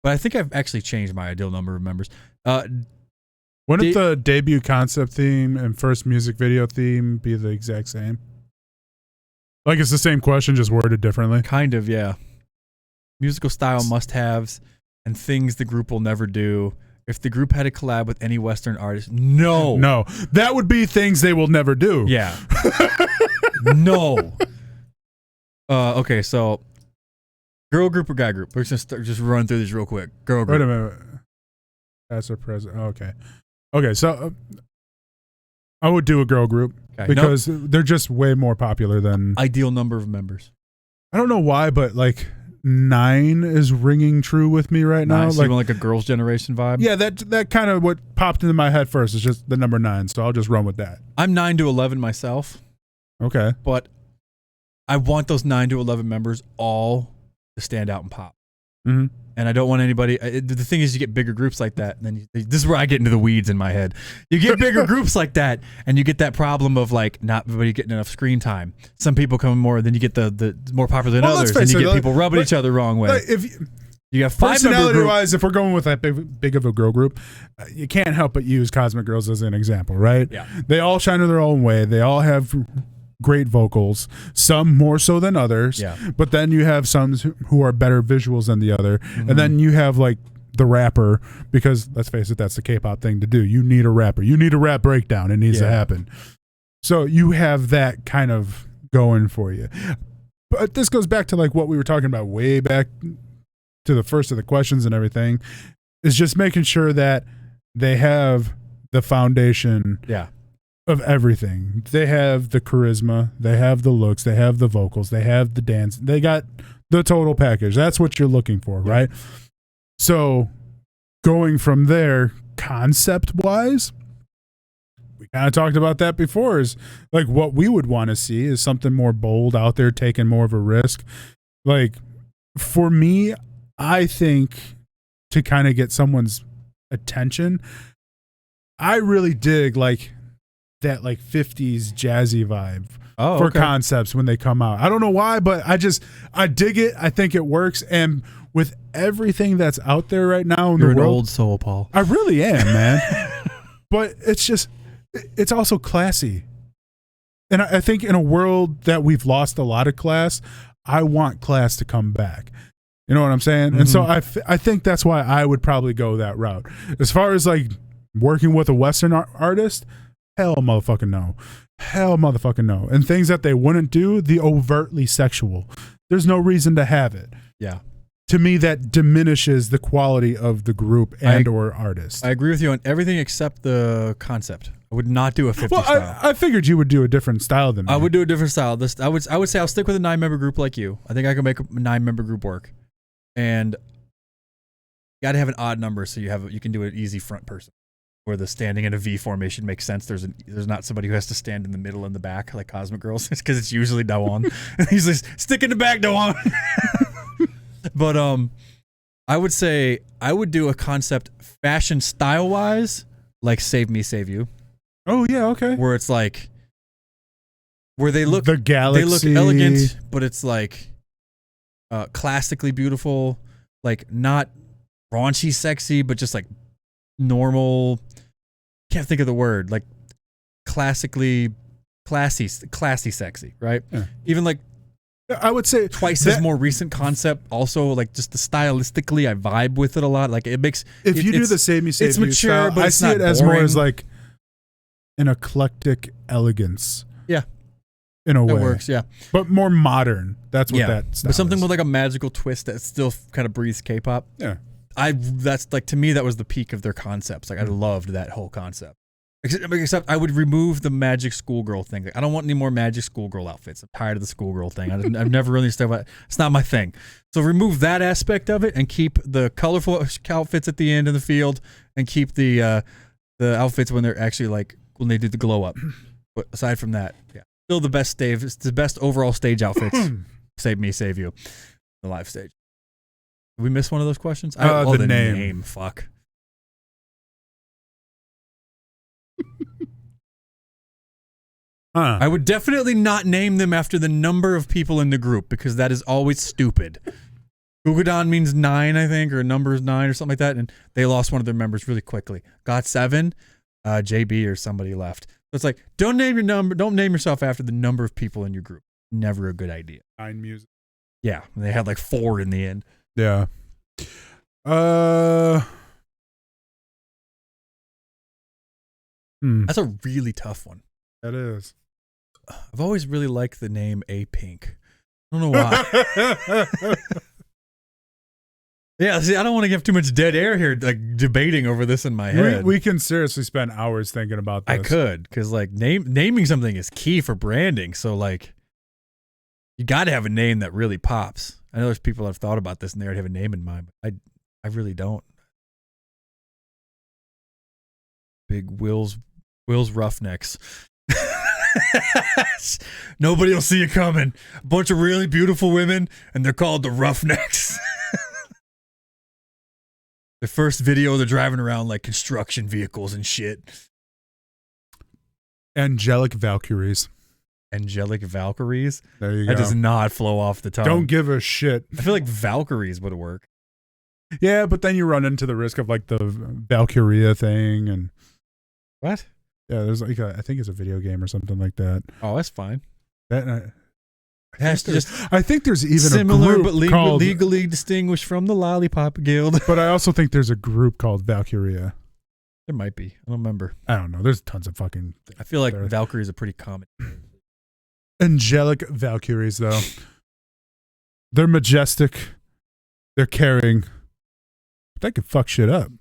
but I think I've actually changed my ideal number of members. Wouldn't the debut concept theme and first music video theme be the exact same? Like it's the same question, just worded differently. Kind of, yeah. Musical style must-haves and things the group will never do. If the group had a collab with any Western artist, no, that would be things they will never do. Yeah, no. Okay, so girl group or guy group? We're just run through these real quick. Girl group. Wait a minute. That's a present. Okay. So I would do a girl group because they're just way more popular than ideal number of members. I don't know why, but like 9 is ringing true with me right now. So you want like a girls' generation vibe? Yeah, that kind of what popped into my head first is just the number 9. So I'll just run with that. I'm 9 to 11 myself. Okay, but I want those 9 to 11 members all to stand out and pop. Mm-hmm. And I don't want anybody. The thing is, you get bigger groups like that, and then this is where I get into the weeds in my head. You get bigger groups like that, and you get that problem of like not everybody getting enough screen time. Some people come more, then you get the more popular than others, and you get people rubbing each other the wrong way. If you got 5 personality-wise, if we're going with that big of a girl group, you can't help but use Cosmic Girls as an example, right? Yeah, they all shine in their own way. They all have great vocals, some more so than others. Yeah. But then you have some who are better visuals than the other. Mm-hmm. And then you have like the rapper, because let's face it, that's the K-pop thing to do. You need a rapper. You need a rap breakdown. It needs to happen. So you have that kind of going for you. But this goes back to like what we were talking about way back to the first of the questions and everything, is just making sure that they have the foundation of everything. They have the charisma, they have the looks, they have the vocals, they have the dance, they got the total package. That's what you're looking for, right? So going from there, concept wise, we kind of talked about that before, is like what we would want to see is something more bold out there, taking more of a risk. Like for me, I think to kind of get someone's attention, I really dig like that like 50s jazzy vibe for concepts when they come out. I don't know why, but I dig it. I think it works. And with everything that's out there right now in the world, you're an old soul, Paul. I really am, man. But it's also classy. And I think in a world that we've lost a lot of class, I want class to come back. You know what I'm saying? Mm-hmm. And so I think that's why I would probably go that route. As far as like working with a Western artist, hell motherfucking no. Hell motherfucking no. And things that they wouldn't do, the overtly sexual. There's no reason to have it. Yeah. To me, that diminishes the quality of the group or artist. I agree with you on everything except the concept. I would not do a 50 style. I figured you would do a different style than me. I would do a different style. I would say I'll stick with a 9-member group like you. I think I can make a 9-member group work. And you got to have an odd number so you can do an easy front person, where the standing in a V formation makes sense. There's not somebody who has to stand in the middle and the back like Cosmic Girls. It's because it's usually Daewon. He's like, stick in the back, Daewon. But I would say I would do a concept fashion style wise like Save Me, Save You. Oh yeah, okay. where it's like where they look the galaxy. they look elegant, but it's like classically beautiful, like not raunchy sexy, but just like normal. Can't think of the word, like classy sexy, right? Yeah. Even like I would say Twice as more recent concept. Also, like just the stylistically, I vibe with it a lot. Like it makes. If you do the save me, save it's you mature, style, but I it's see not it as boring. more as like an eclectic elegance. Yeah. In a That way. works, yeah. But more modern. That's what that style But something is. with like a magical twist that still kind of breathes K-pop. Yeah. That's like, to me, that was the peak of their concepts. Like I loved that whole concept. Except I would remove the magic schoolgirl thing. Like, I don't want any more magic schoolgirl outfits. I'm tired of the stuff thing. I've never really stuck with it. It's not my thing. So remove that aspect of it and keep the colorful outfits at the end in the field, and keep the outfits when they're actually like when they do the glow up. But aside from that, yeah, still the best stage. It's the best overall stage outfits. Save me, save you. The live stage. Did we miss one of those questions? The name. Fuck. I would definitely not name them after the number of people in the group, because that is always stupid. Gugudan means 9, I think, or numbers 9 or something like that, and they lost one of their members really quickly. Got 7, JB or somebody left. So it's like, don't name yourself after the number of people in your group. Never a good idea. 9 music. Yeah, they had like 4 in the end. Yeah. That's a really tough one. That is. I've always really liked the name Apink. I don't know why. Yeah, see, I don't want to give too much dead air here, like debating over this in my head. We can seriously spend hours thinking about this. I could, because like naming something is key for branding. So like, you got to have a name that really pops. I know there's people that have thought about this and they already have a name in mind, but I really don't. Big Will's Roughnecks. Nobody will see you coming. A bunch of really beautiful women, and they're called the Roughnecks. The first video, they're driving around like construction vehicles and shit. Angelic Valkyries. Angelic Valkyries? There you go. That does not flow off the tongue. Don't give a shit. I feel like Valkyries would work. Yeah, but then you run into the risk of like the Valkyria thing and what? Yeah, there's like I think it's a video game or something like that. Oh, that's fine. That I think there's even similar a group but called, legally distinguished from the Lollipop Guild. But I also think there's a group called Valkyria. There might be. I don't remember. I don't know. There's tons of fucking. I feel like Valkyrie is a pretty common. Angelic Valkyries, though. They're majestic. They're caring. But they could fuck shit up.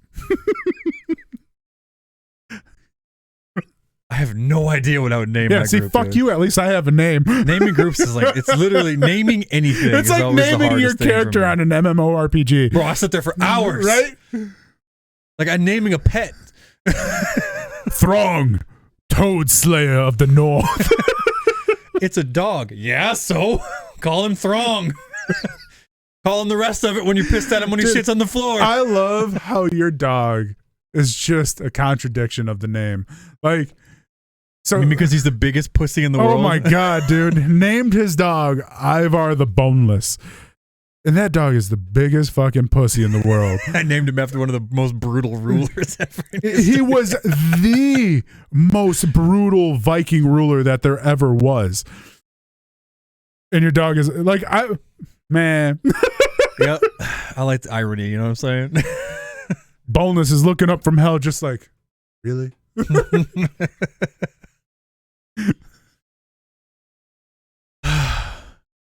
I have no idea what I would name. Yeah, that see, group fuck is. you. At least I have a name. Naming groups is like, it's literally naming anything. It's like naming your character on an MMORPG. Bro, I sit there for hours. Right? Like I'm naming a pet. Throng, Toad Slayer of the North. It's a dog. Yeah, so call him Throng. Call him the rest of it when you're pissed at him when he shits on the floor. I love how your dog is just a contradiction of the name. Like, so because he's the biggest pussy in the world. Oh my god, dude! Named his dog Ivar the Boneless, and that dog is the biggest fucking pussy in the world. I named him after one of the most brutal rulers ever. He was the most brutal Viking ruler that there ever was. And your dog is like, man. Yep. I like the irony, you know what I'm saying? Boneless is looking up from hell just like, really?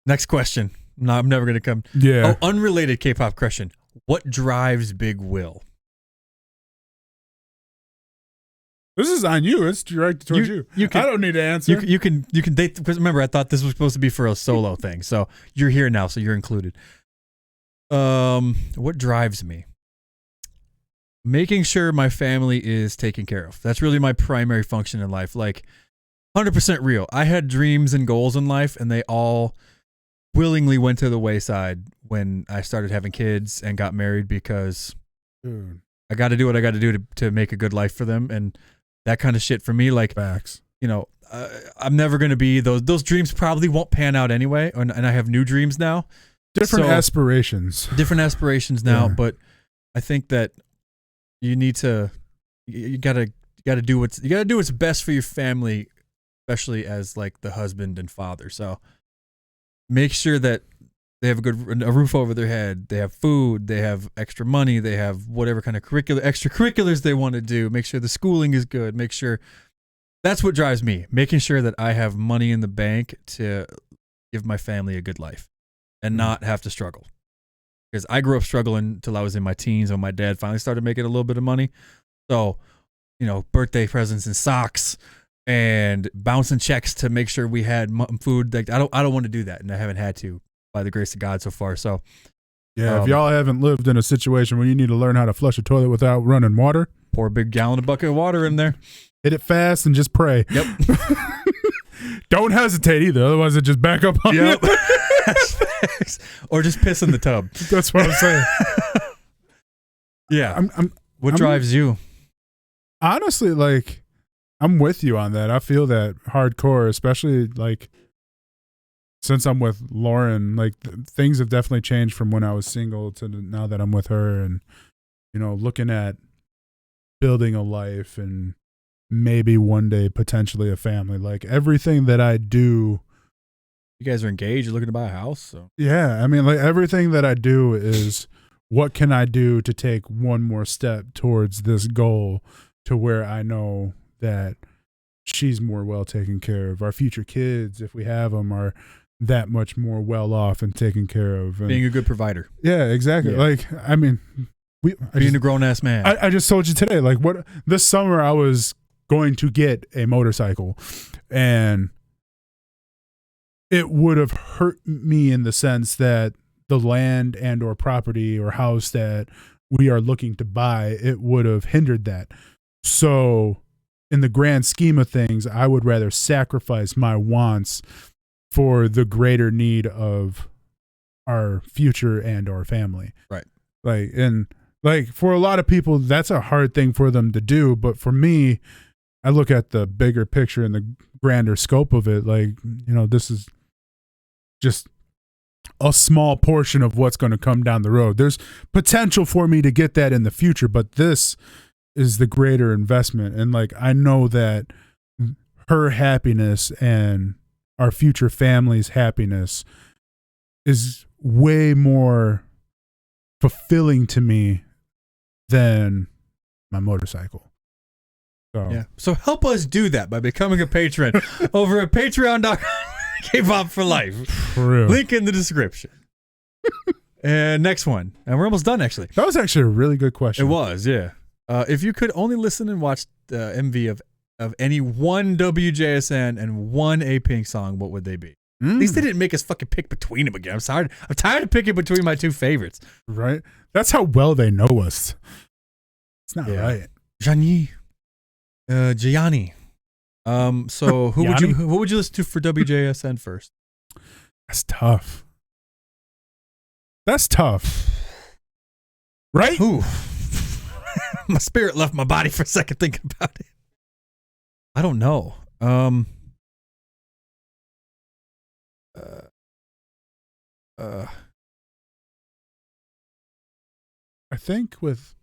Next question. No, I'm never going to come. Yeah. Oh, unrelated K-pop question. What drives Big Will? This is on you. It's directed towards you. I don't need to answer. You can date, because remember, I thought this was supposed to be for a solo thing. So you're here now, so you're included. What drives me? Making sure my family is taken care of. That's really my primary function in life. Like 100% real. I had dreams and goals in life, and they all willingly went to the wayside when I started having kids and got married, because I got to do what I got to do to make a good life for them. And that kind of shit for me. Like, Facts. you know, I'm never going to be those dreams probably won't pan out anyway. And I have new dreams now. Different aspirations. Different aspirations now. Yeah. But I think that you need to, you gotta do what's best for your family, especially as like the husband and father. So make sure that they have a roof over their head. They have food. They have extra money. They have whatever kind of extracurriculars they want to do. Make sure the schooling is good. Make sure that's what drives me. Making sure that I have money in the bank to give my family a good life and not have to struggle. Because I grew up struggling until I was in my teens when my dad finally started making a little bit of money. So, you know, birthday presents and socks and bouncing checks to make sure we had food. Like, I don't want to do that, and I haven't had to by the grace of God so far. So, yeah, if y'all haven't lived in a situation where you need to learn how to flush a toilet without running water, pour a big gallon of bucket of water in there. Hit it fast and just pray. Yep. Don't hesitate either, otherwise it just back up on you. Or just piss in the tub. That's what I'm saying. Yeah. What drives you? Honestly, like, I'm with you on that. I feel that hardcore, especially like since I'm with Lauren. Like, things have definitely changed from when I was single to now that I'm with her, and you know, looking at building a life and maybe one day potentially a family. Like, everything that I do. You guys are engaged. You're looking to buy a house. So yeah, I mean, like, everything that I do is what can I do to take one more step towards this goal, to where I know that she's more well taken care of. Our future kids, if we have them, are that much more well off and taken care of. And, being a good provider. Yeah, exactly. Yeah. Like, I mean, being a grown ass man. I just told you today, like, what this summer I was going to get a motorcycle, and it would have hurt me in the sense that the land and or property or house that we are looking to buy, it would have hindered that. So in the grand scheme of things, I would rather sacrifice my wants for the greater need of our future and our family. Right. Like, and like, for a lot of people, that's a hard thing for them to do. But for me, I look at the bigger picture and the grander scope of it. Like, you know, this is just a small portion of what's going to come down the road. There's potential for me to get that in the future, but this is the greater investment. And like, I know that her happiness and our future family's happiness is way more fulfilling to me than my motorcycle. So, yeah. So help us do that by becoming a patron over at patreon.com. Kpop for life. Link in the description. And next one. And we're almost done, actually. That was actually a really good question. It was, yeah. If you could only listen and watch the MV of any one WJSN and one Apink song, what would they be? At least they didn't make us fucking pick between them again. I'm tired of picking between my two favorites. Right? That's how well they know us. It's not right. Gianni. So who would you listen to for WJSN first? That's tough. Right? Who? My spirit left my body for a second thinking about it. I don't know. I think with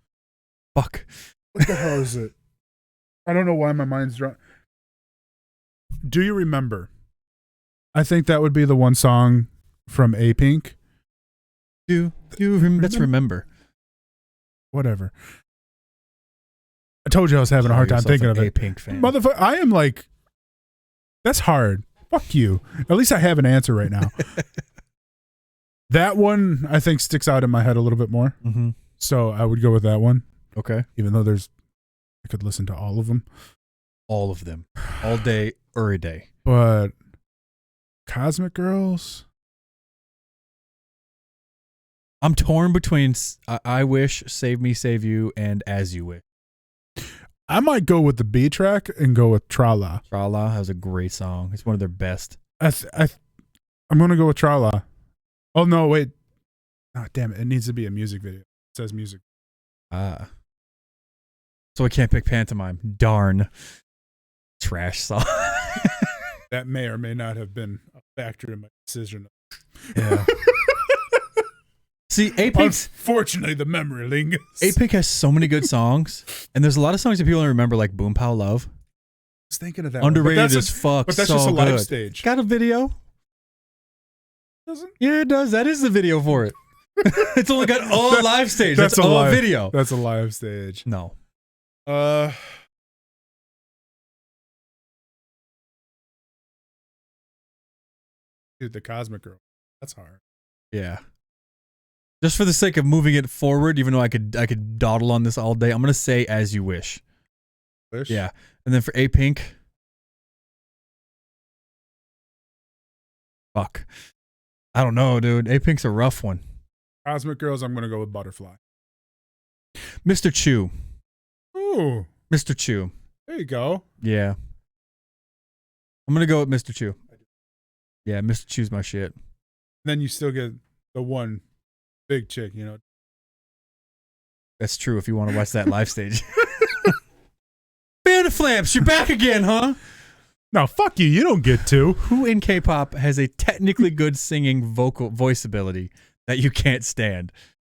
fuck. What the hell is it? I don't know why my mind's drawn. Do you remember? I think that would be the one song from Apink. Let's remember. Whatever. I told you I was having a hard time thinking of it. Apink fan. Motherfucker, I am like, that's hard. Fuck you. At least I have an answer right now. That one, I think, sticks out in my head a little bit more. Mm-hmm. So I would go with that one. Okay. Even though I could listen to all of them. All of them. All day, every day. But Cosmic Girls? I'm torn between I Wish, Save Me, Save You, and As You Wish. I might go with the B track and go with Tra-La. Tra-La has a great song. It's one of their best. I'm going to go with Tra-La. Oh, no, wait. Oh, damn it. It needs to be a music video. It says music. Ah. So I can't pick pantomime. Darn. Trash song. That may or may not have been a factor in my decision. Yeah. See, Apink. Unfortunately, the memory lingers. Apink has so many good songs, and there's a lot of songs that people don't remember, like "Boom Pow Love." I was thinking of that. Underrated as fuck. But that's so just a live good. stage. Got a video? Doesn't? Yeah, it does. That is the video for it. It's only got all live stage. That's all live video. That's a live stage. No. Dude, the Cosmic Girl. That's hard. Yeah. Just for the sake of moving it forward, even though I could dawdle on this all day, I'm gonna say "As You Wish." Wish? Yeah, and then for Apink, fuck, I don't know, dude. Apink's a rough one. Cosmic Girls, I'm gonna go with Butterfly. Mr. Chew. Ooh, Mr. Chew. there you go. Yeah. I'm gonna go with Mr. Chew. Yeah, Mr. Chew's my shit. Then you still get the one big chick, you know. That's true if you want to watch that live stage. Band of Flamps, you're back again, huh? No, fuck you. You don't get to. Who in K-pop has a technically good singing voice ability that you can't stand?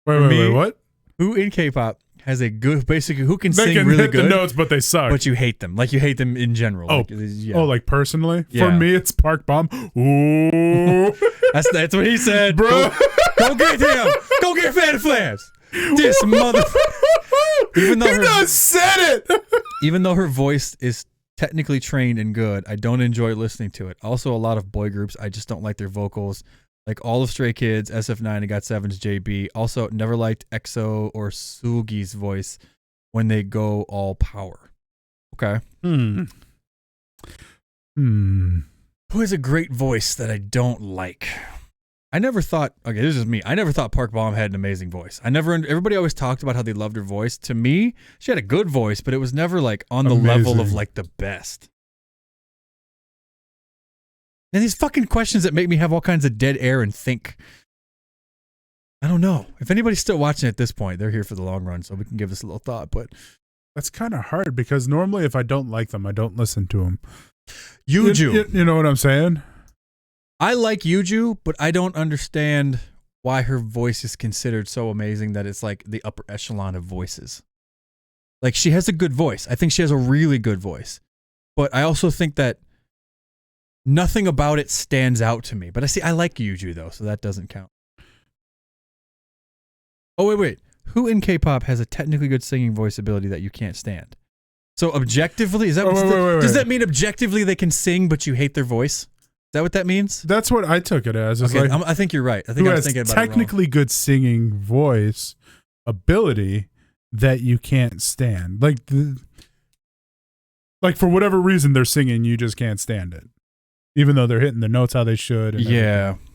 Wait, what? Who in K-pop has a good, basically, who can They sing can really hit good, the notes, but they suck. but you hate them? Like you hate them in general. Oh, like, yeah. Oh, like personally? Yeah. For me, it's Park Bomb. Ooh. That's what he said, Bro. Go get him. Go get Fan of Flames. This mother. Even though he done said it. Even though her voice is technically trained and good, I don't enjoy listening to it. Also, a lot of boy groups, I just don't like their vocals. Like all of Stray Kids, SF9, and GOT7's JB. Also, never liked EXO or Sugi's voice when they go all power. Okay. Who has a great voice that I don't like? I never thought, okay, this is me. I never thought Park Bom had an amazing voice. Everybody always talked about how they loved her voice. To me, she had a good voice, but it was never like on the level of like the best. And these fucking questions that make me have all kinds of dead air and think. I don't know. If anybody's still watching at this point, they're here for the long run, so we can give this a little thought. But that's kind of hard because normally if I don't like them, I don't listen to them. Yuju. You know what I'm saying? I like Yuju, but I don't understand why her voice is considered so amazing that it's like the upper echelon of voices. Like she has a good voice. I think she has a really good voice. But I also think that nothing about it stands out to me. But I like Yuju though, so that doesn't count. Oh, wait. Who in K-pop has a technically good singing voice ability that you can't stand? So objectively, is that does that mean objectively they can sing but you hate their voice? Is that what that means? That's what I took it as. It's okay, like, I think you're right. I think I was thinking about technically good singing voice ability that you can't stand. Like for whatever reason they're singing, you just can't stand it, even though they're hitting the notes how they should. And yeah, everything.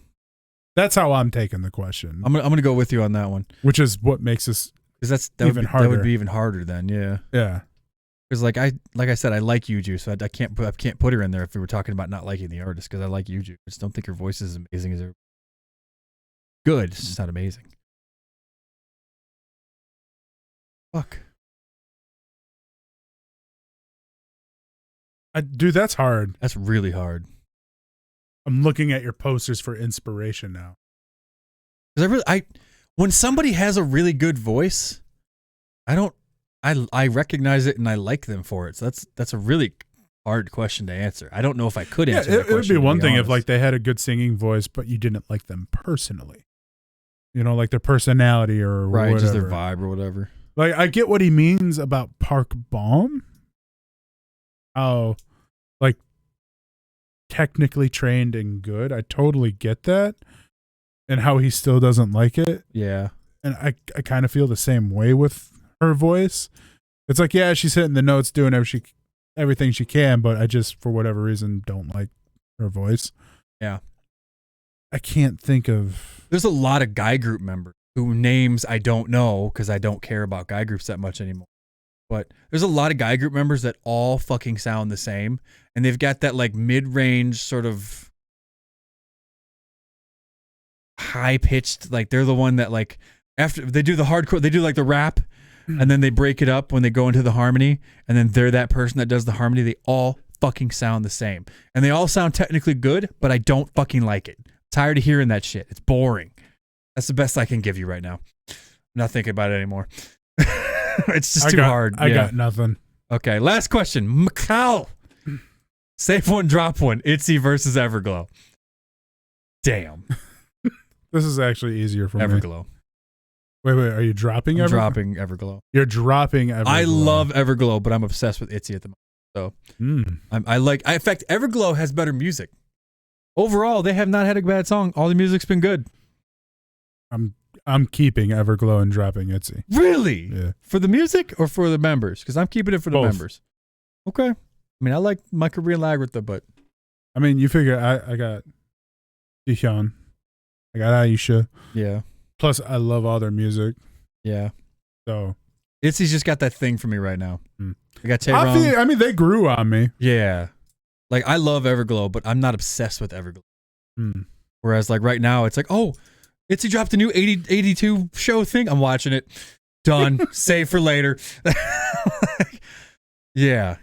That's how I'm taking the question. I'm gonna go with you on that one, which is what makes us that even harder. That would be even harder then. Yeah. Yeah. Because like I said, I like Yuju, so I can't put her in there if we were talking about not liking the artist. Because I like Yuju, I just don't think her voice is as amazing as her. Good, it's just not amazing. Fuck. Dude, that's hard. That's really hard. I'm looking at your posters for inspiration now. Because when somebody has a really good voice, I recognize it and I like them for it. So that's a really hard question to answer. I don't know if I could answer that question. It would be one thing if like they had a good singing voice, but you didn't like them personally. You know, like their personality or right, whatever. Just their vibe or whatever. Like I get what he means about Park Bom. How like technically trained and good. I totally get that. And how he still doesn't like it. Yeah. And I kind of feel the same way with her voice. It's like, yeah, she's hitting the notes, doing everything she can, but I just, for whatever reason, don't like her voice. Yeah. I can't think of... There's a lot of guy group members who names I don't know because I don't care about guy groups that much anymore. But there's a lot of guy group members that all fucking sound the same. And they've got that like mid-range sort of high-pitched, like they're the one that like, after they do the hardcore, they do like the rap, and then they break it up when they go into the harmony, and then they're that person that does the harmony. They all fucking sound the same, and they all sound technically good, but I don't fucking like it. Tired of hearing that shit. It's boring. That's the best I can give you right now. I'm not thinking about it anymore. It's just too hard. I got nothing. Okay, last question. Macau. Save one, drop one. Itzy versus Everglow. Damn. This is actually easier for me. Everglow. Wait, are you dropping Everglow? Dropping Everglow. You're dropping Everglow. I love Everglow, but I'm obsessed with Itzy at the moment. So in fact, Everglow has better music. Overall, they have not had a bad song. All the music's been good. I'm keeping Everglow and dropping Itzy. Really? Yeah. For the music or for the members? Because I'm keeping it for the Both. members. Okay. I mean, I like my Korean Lagrita, but I mean, you figure I got Jihyun. I got Aisha. yeah. Plus, I love all their music. Yeah. So Itzy's just got that thing for me right now. I got I mean, they grew on me. Yeah. Like, I love Everglow, but I'm not obsessed with Everglow. Whereas, like, right now, it's like, oh, Itzy dropped a new 82 show thing. I'm watching it. Done. Save for later. Yeah.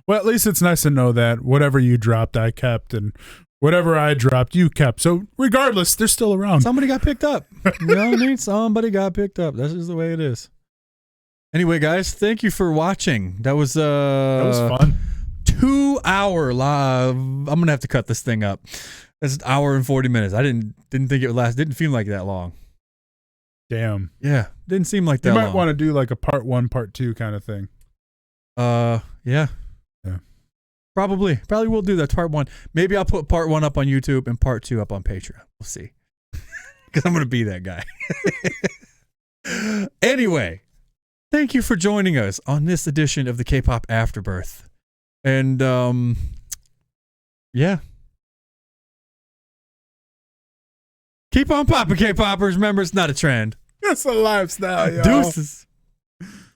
Well, at least it's nice to know that whatever you dropped, I kept, and whatever I dropped, you kept. So regardless, they're still around. Somebody got picked up. You know what I mean? Somebody got picked up. That's just the way it is. Anyway, guys, thank you for watching. That was fun. 2 hour live. I'm gonna have to cut this thing up. That's an hour and 40 minutes. I didn't think it would last. Didn't feel like that long. Damn. Yeah, didn't seem like that. You might long. want to do like a part 1, part 2 kind of thing. Yeah. Probably we'll do that. Part 1. Maybe I'll put part 1 up on YouTube and part 2 up on Patreon. We'll see. Because I'm gonna be that guy. Anyway, thank you for joining us on this edition of the K-Pop Afterbirth. And yeah. Keep on popping, K-Poppers. Remember, it's not a trend. It's a lifestyle, y'all. Deuces.